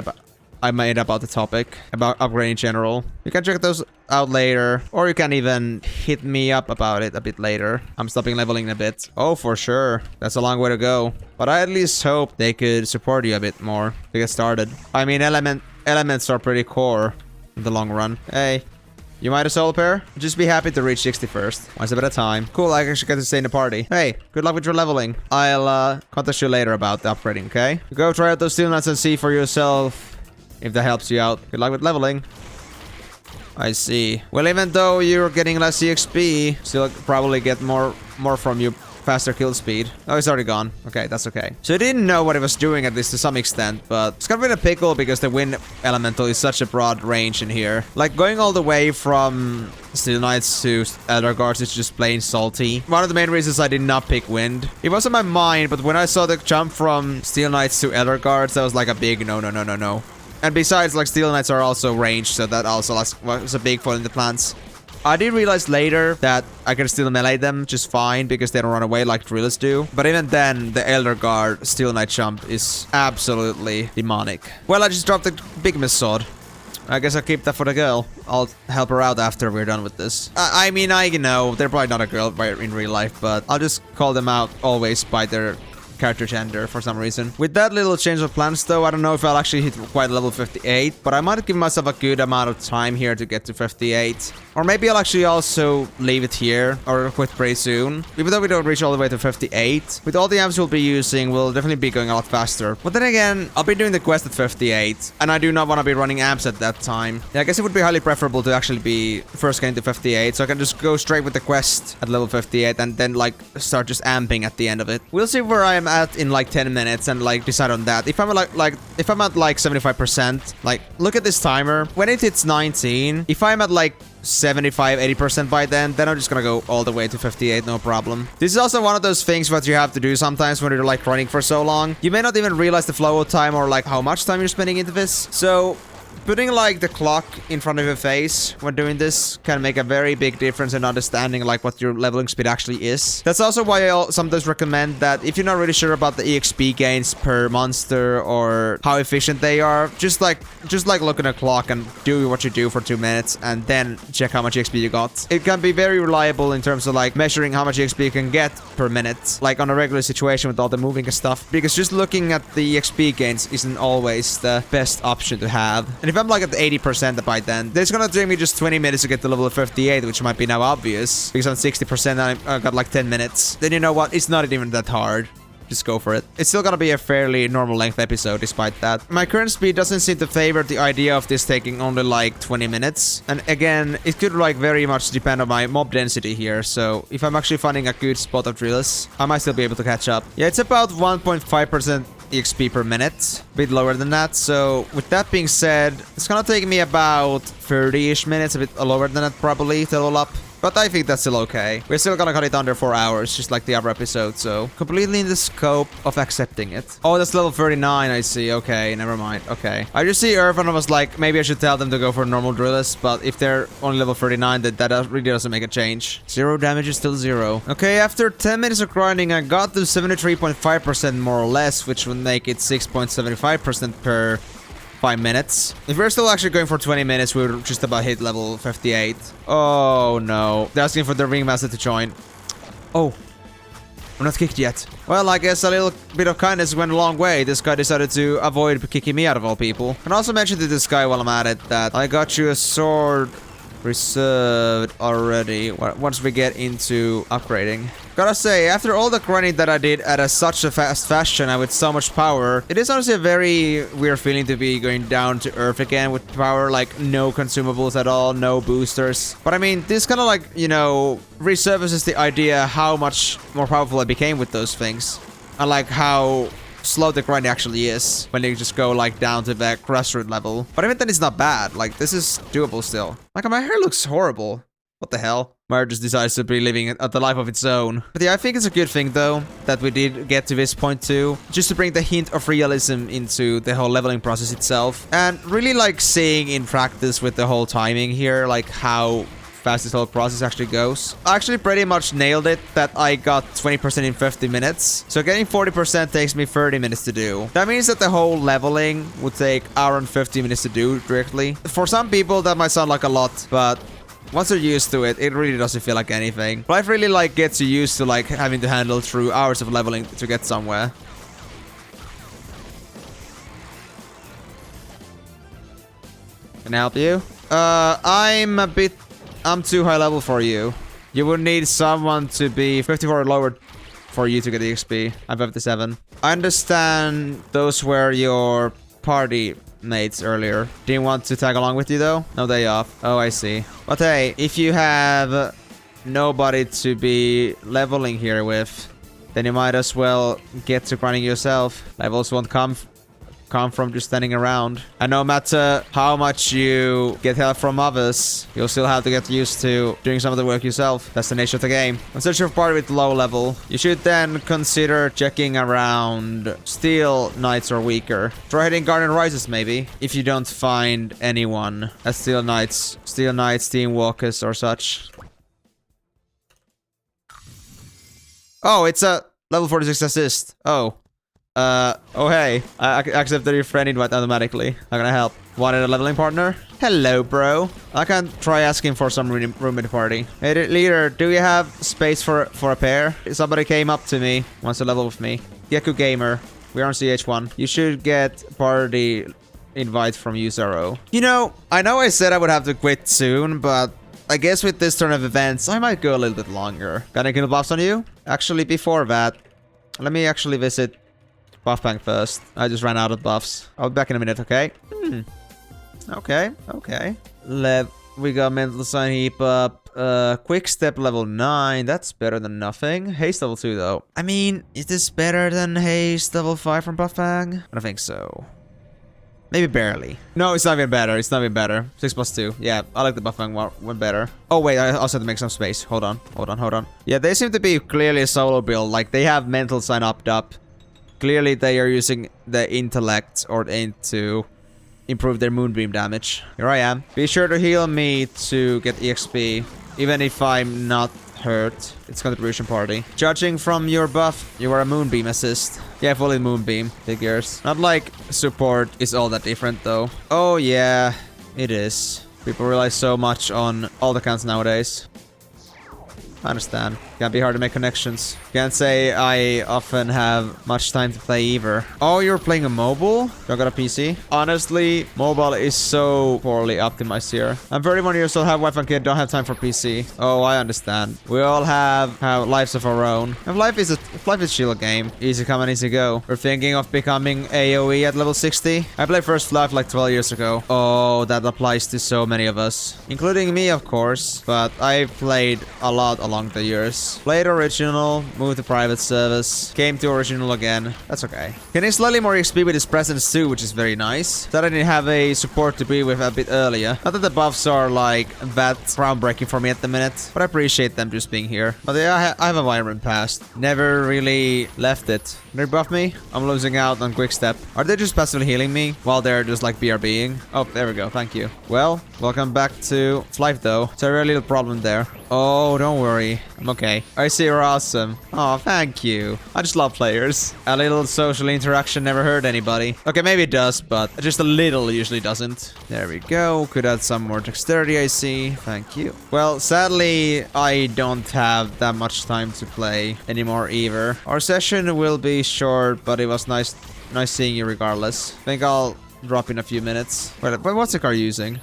about the topic, about upgrading in general. You can check those out later, or you can even hit me up about it a bit later. I'm stopping leveling a bit. Oh, for sure. That's a long way to go. But I at least hope they could support you a bit more to get started. I mean, elements are pretty core in the long run. Hey. You might a solo pair? Just be happy to reach 60 first. Once a bit of time. Cool, I actually get to stay in the party. Hey, good luck with your leveling. I'll contact you later about the upgrading, okay? Go try out those Steel Knights and see for yourself if that helps you out. Good luck with leveling. I see. Well, even though you're getting less EXP, still probably get more from you. Faster kill speed. Oh, it's already gone. Okay, that's okay. So I didn't know what it was doing at least to some extent, but it's kind of in a pickle because the wind elemental is such a broad range in here. Like, going all the way from Steel Knights to Elder Guards is just plain salty. One of the main reasons I did not pick wind. It was on my mind, but when I saw the jump from Steel Knights to Elder Guards, that was like a big no. And besides, like, Steel Knights are also ranged, so that also was a big fault in the plans. I did realize later that I can still melee them just fine because they don't run away like drillers do. But even then, the Elder Guard Steel Knight jump is absolutely demonic. Well, I just dropped the Pygmus Sword. I guess I'll keep that for the girl. I'll help her out after we're done with this. I mean, I know they're probably not a girl in real life, but I'll just call them out always by their character gender for some reason. With that little change of plans though, I don't know if I'll actually hit quite level 58, but I might give myself a good amount of time here to get to 58. Or maybe I'll actually also leave it here or quit pretty soon. Even though we don't reach all the way to 58, with all the amps we'll be using, we'll definitely be going a lot faster. But then again, I'll be doing the quest at 58, and I do not want to be running amps at that time. Yeah, I guess it would be highly preferable to actually be first getting to 58, so I can just go straight with the quest at level 58 and then like start just amping at the end of it. We'll see where I am at in like 10 minutes and like decide on that. If I'm if I'm at like 75%, like look at this timer. When it hits 19, if I'm at like 75-80% by then I'm just gonna go all the way to 58, no problem. This is also one of those things that you have to do sometimes when you're like running for so long. You may not even realize the flow of time or like how much time you're spending into this. So putting like the clock in front of your face when doing this can make a very big difference in understanding like what your leveling speed actually is. That's also why I sometimes recommend that if you're not really sure about the EXP gains per monster or how efficient they are, just like look at a clock and do what you do for 2 minutes and then check how much EXP you got. It can be very reliable in terms of like measuring how much EXP you can get per minute, like on a regular situation with all the moving and stuff, because just looking at the EXP gains isn't always the best option to have. And if I'm like at 80% by then, it's gonna take me just 20 minutes to get to level 58, which might be now obvious because I'm 60% and I got like 10 minutes. Then you know what? It's not even that hard. Just go for it. It's still gonna be a fairly normal length episode despite that. My current speed doesn't seem to favor the idea of this taking only like 20 minutes. And again, it could like very much depend on my mob density here. So if I'm actually finding a good spot of drillers, I might still be able to catch up. Yeah, it's about 1.5% EXP per minute, a bit lower than that. So with that being said, it's gonna take me about 30-ish minutes, a bit lower than that probably to level up. But I think that's still okay. We're still gonna cut it under 4 hours, just like the other episode, so completely in the scope of accepting it. Oh, that's level 39, I see. Okay, never mind. Okay. I just see Earth and I was like, maybe I should tell them to go for normal drillers, but if they're only level 39, then that really doesn't make a change. 0 damage is still 0. Okay, after 10 minutes of grinding, I got to 73.5% more or less, which would make it 6.75% per 5 minutes. If we're still actually going for 20 minutes, we would just about hit level 58. Oh no. They're asking for the ringmaster to join. Oh. I'm not kicked yet. Well, I guess a little bit of kindness went a long way. This guy decided to avoid kicking me out of all people. And also mention to this guy while I'm at it that I got you a sword reserved already once we get into upgrading. Gotta say, after all the grinding that I did at such a fast fashion and with so much power, it is honestly a very weird feeling to be going down to earth again with power, like no consumables at all, no boosters. But I mean, this kind of like, you know, resurfaces the idea how much more powerful I became with those things. And like how slow the grind actually is when you just go like down to the grassroots level. But even then it's not bad. Like this is doable still. Like my hair looks horrible. What the hell? Mario just decides to be living at the life of its own. But yeah, I think it's a good thing though that we did get to this point too. Just to bring the hint of realism into the whole leveling process itself. And really like seeing in practice with the whole timing here, like how fast this whole process actually goes. I actually pretty much nailed it that I got 20% in 50 minutes. So getting 40% takes me 30 minutes to do. That means that the whole leveling would take 1 hour and 50 minutes to do directly. For some people that might sound like a lot, but once they're used to it, it really doesn't feel like anything. Life really like gets you used to like having to handle through hours of leveling to get somewhere. Can I help you? I'm too high level for you. You would need someone to be 54 or lower for you to get the XP. I'm 57. I understand those were your party mates earlier. Didn't want to tag along with you though? No day off. Oh, I see. But hey, if you have nobody to be leveling here with, then you might as well get to grinding yourself. Levels won't come from just standing around. And no matter how much you get help from others, you'll still have to get used to doing some of the work yourself. That's the nature of the game. I'm searching for party with low level. You should then consider checking around steel knights or weaker. Try hitting garden rises maybe, if you don't find anyone at steel knights, team walkers or such. Oh, it's a level 46 assist. Oh, hey. I accepted your friend invite automatically. How can I help? Wanted a leveling partner? Hello, bro. I can try asking for some room in the party. Hey, leader, do you have space for a pair? Somebody came up to me, wants to level with me. Geku Gamer. We're on CH1. You should get party invite from Uzaro. You know I said I would have to quit soon, but I guess with this turn of events, I might go a little bit longer. Got any kill buffs on you? Actually, before that, let me actually visit buff bank first. I just ran out of buffs. I'll be back in a minute, okay? Okay. We got mental sign heap up. Quick step level 9. That's better than nothing. Haste level 2 though. I mean, is this better than haste level 5 from buff bang? I don't think so. Maybe barely. No, it's not even better. It's not even better. 6+2. Yeah, I like the buff bang one better. Oh wait, I also have to make some space. Hold on. Yeah, they seem to be clearly a solo build. Like, they have mental sign upped up. Clearly, they are using the intellect or the int to improve their moonbeam damage. Here I am. Be sure to heal me to get EXP, even if I'm not hurt. It's contribution party. Judging from your buff, you are a moonbeam assist. Yeah, fully moonbeam. Figures. Not like support is all that different though. Oh yeah, it is. People rely so much on all the accounts nowadays. I understand. Can be hard to make connections. Can't say I often have much time to play either. Oh, you're playing a mobile? You got a PC? Honestly, mobile is so poorly optimized here. I'm 31 years old, have wife and kid, don't have time for PC. Oh, I understand. We all have lives of our own. And life is chill game. Easy come and easy go. We're thinking of becoming AoE at level 60. I played first Flyff like 12 years ago. Oh, that applies to so many of us. Including me, of course. But I played a lot along the years. Played original, moved to private service, came to original again. That's okay. Getting slightly more XP with his presence too, which is very nice. That I didn't have a support to be with a bit earlier. Not that the buffs are like that groundbreaking for me at the minute, but I appreciate them just being here. But yeah, I have environment passed. Never really left it. Can they buff me? I'm losing out on quick step. Are they just passively healing me while they're just like BRBing? Oh, there we go. Thank you. Well, welcome back to Flyff though. It's a real little problem there. Oh, don't worry. I'm okay. I see you're awesome. Oh, thank you. I just love players. A little social interaction never hurt anybody. Okay, maybe it does, but just a little usually doesn't. There we go. Could add some more dexterity, I see. Thank you. Well, sadly, I don't have that much time to play anymore either. Our session will be short, but it was nice seeing you regardless. I think I'll drop in a few minutes. Wait, what's the car using?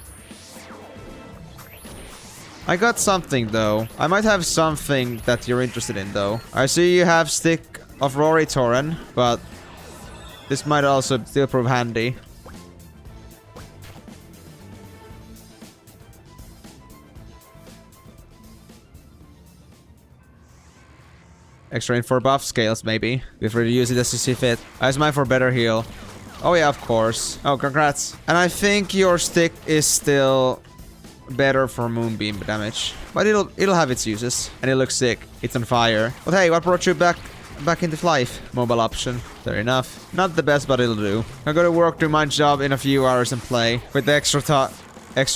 I got something though. I might have something that you're interested in though. I see you have Stick of Rory Torren, but this might also still prove handy. Extra in for buff scales maybe. Before you use it as you see fit. I use mine for better heal. Oh yeah, of course. Oh, congrats. And I think your stick is still better for moonbeam damage, but it'll have its uses, and it looks sick. It's on fire. But hey, what brought you back into Flyff? Mobile option. Fair enough. Not the best, but it'll do. I go to work, do my job in a few hours, and play with the extra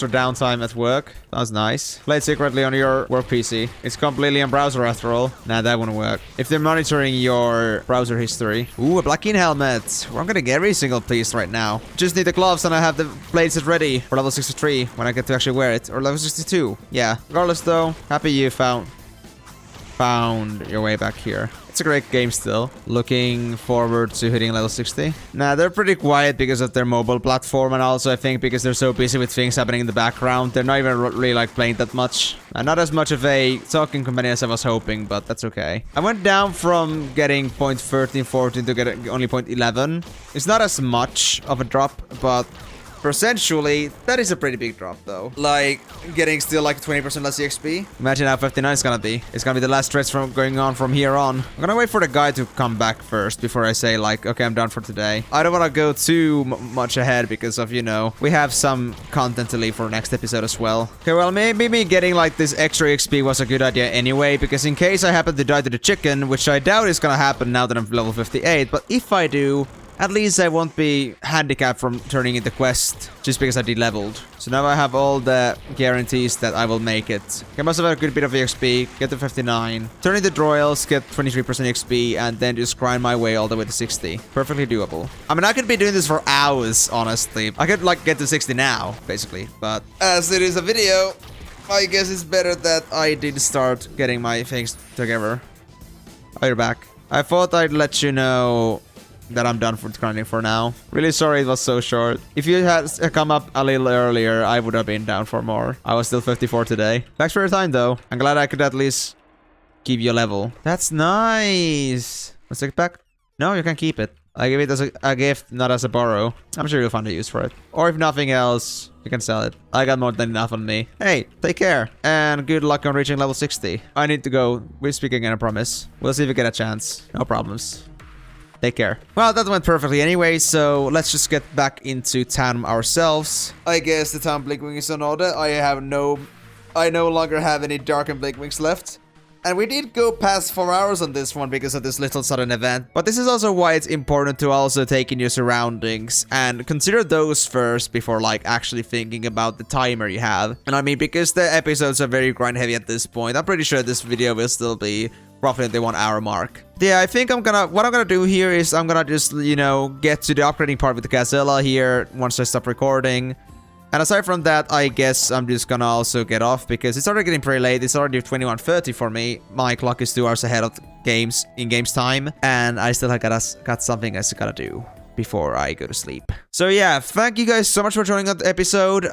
downtime at work. That was nice. Played secretly on your work PC. It's completely on browser after all. Nah, that wouldn't work. If they're monitoring your browser history. Ooh, a Blackeen helmet. Well, I'm gonna get every single piece right now. Just need the gloves and I have the blades ready for level 63 when I get to actually wear it. Or level 62. Yeah. Regardless though, happy you found your way back here. It's a great game still. Looking forward to hitting level 60. Nah, they're pretty quiet because of their mobile platform, and also I think because they're so busy with things happening in the background, they're not even really like playing that much. Not as much of a talking company as I was hoping, but that's okay. I went down from getting point 13, 14 to get only point 11. It's not as much of a drop, but percentually, that is a pretty big drop though. Like, getting still like 20% less EXP. Imagine how 59 is gonna be. It's gonna be the last stretch from going on from here on. I'm gonna wait for the guy to come back first before I say like, okay, I'm done for today. I don't wanna go too much ahead because of, you know, we have some content to leave for next episode as well. Okay, well, maybe me getting like this extra XP was a good idea anyway, because in case I happen to die to the chicken, which I doubt is gonna happen now that I'm level 58, but if I do, at least I won't be handicapped from turning into quest just because I de-leveled. So now I have all the guarantees that I will make it. I must have a good bit of XP, get to 59, turn into Droils, get 23% XP, and then just grind my way all the way to 60. Perfectly doable. I mean, I could be doing this for hours, honestly. I could like get to 60 now, basically. But as it is a video, I guess it's better that I did start getting my things together. Oh, you're back. I thought I'd let you know that I'm done for grinding for now. Really sorry it was so short. If you had come up a little earlier, I would have been down for more. I was still 54 today. Thanks for your time, though. I'm glad I could at least give you a level. That's nice. Let's take it back. No, you can keep it. I give it as a gift, not as a borrow. I'm sure you'll find a use for it. Or if nothing else, you can sell it. I got more than enough on me. Hey, take care. And good luck on reaching level 60. I need to go. We'll speak again, I promise. We'll see if we get a chance. No problems. Take care. Well, that went perfectly anyway, so let's just get back into town ourselves. I guess the town Blinkwing is on order. I no longer have any darkened Blinkwings left. And we did go past 4 hours on this one because of this little sudden event. But this is also why it's important to also take in your surroundings and consider those first before like actually thinking about the timer you have. And I mean, because the episodes are very grind heavy at this point, I'm pretty sure this video will still be roughly at the 1 hour mark. Yeah, I think what I'm gonna do here is I'm gonna just, you know, get to the upgrading part with the Gazella here once I stop recording. And aside from that, I guess I'm just gonna also get off because it's already getting pretty late. It's already 21:30 for me. My clock is 2 hours ahead of games time, and I still got something I gotta do before I go to sleep. So yeah, thank you guys so much for joining the episode.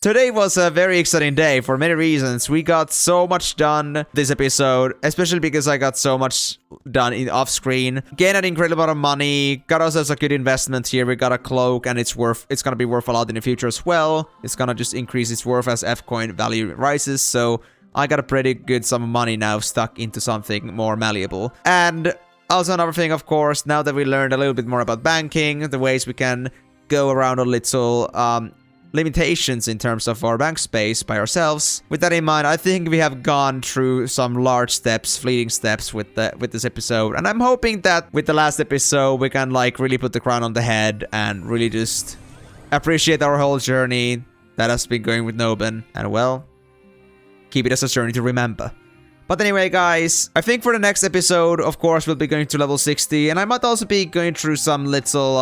Today was a very exciting day for many reasons. We got so much done this episode, especially because I got so much done off screen. Gained an incredible amount of money, got ourselves a good investment here. We got a cloak, and it's gonna be worth a lot in the future as well. It's gonna just increase its worth as F-coin value rises. So I got a pretty good sum of money now stuck into something more malleable. And also another thing, of course, now that we learned a little bit more about banking, the ways we can go around a little limitations in terms of our bank space by ourselves. With that in mind, I think we have gone through some large steps, fleeting steps with this episode. And I'm hoping that with the last episode, we can like really put the crown on the head and really just appreciate our whole journey that has been going with Noben. And well, keep it as a journey to remember. But anyway, guys, I think for the next episode, of course, we'll be going to level 60. And I might also be going through some little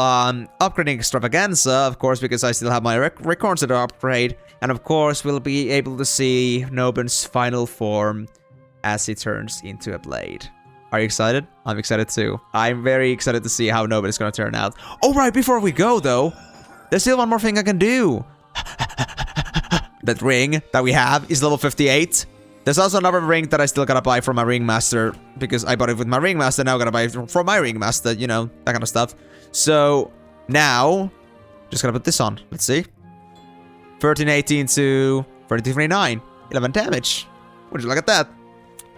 upgrading extravaganza, of course, because I still have my records to upgrade. And of course, we'll be able to see Noben's final form as he turns into a blade. Are you excited? I'm excited too. I'm very excited to see how Noben is going to turn out. Oh, right, before we go, though, there's still one more thing I can do. That ring that we have is level 58. There's also another ring that I still gotta buy from my ringmaster because I bought it with my ringmaster. Now I gotta buy it from my ringmaster, you know, that kind of stuff. So now, just gotta put this on. Let's see. 1318 to 1329. 11 damage. Would you look at that?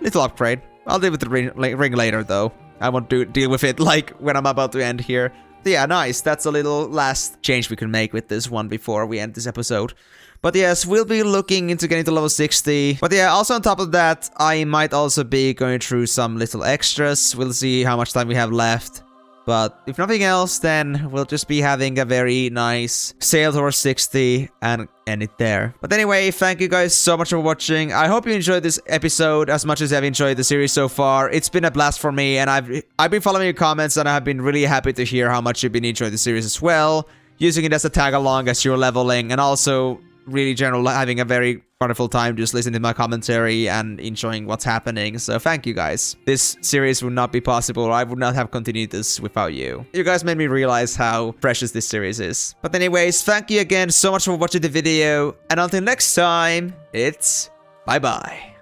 Little upgrade. I'll deal with the ring later, though. I won't deal with it like when I'm about to end here. But yeah, nice. That's a little last change we can make with this one before we end this episode. But yes, we'll be looking into getting to level 60. But yeah, also on top of that, I might also be going through some little extras. We'll see how much time we have left. But if nothing else, then we'll just be having a very nice sail towards 60 and end it there. But anyway, thank you guys so much for watching. I hope you enjoyed this episode as much as I've enjoyed the series so far. It's been a blast for me, and I've been following your comments, and I've been really happy to hear how much you've been enjoying the series as well. Using it as a tag along as you're leveling, and also really general having a very wonderful time just listening to my commentary and enjoying what's happening. So thank you guys. This series would not be possible, or I would not have continued this without you. You guys made me realize how precious this series is. But anyways, thank you again so much for watching the video, and until next time, it's bye-bye.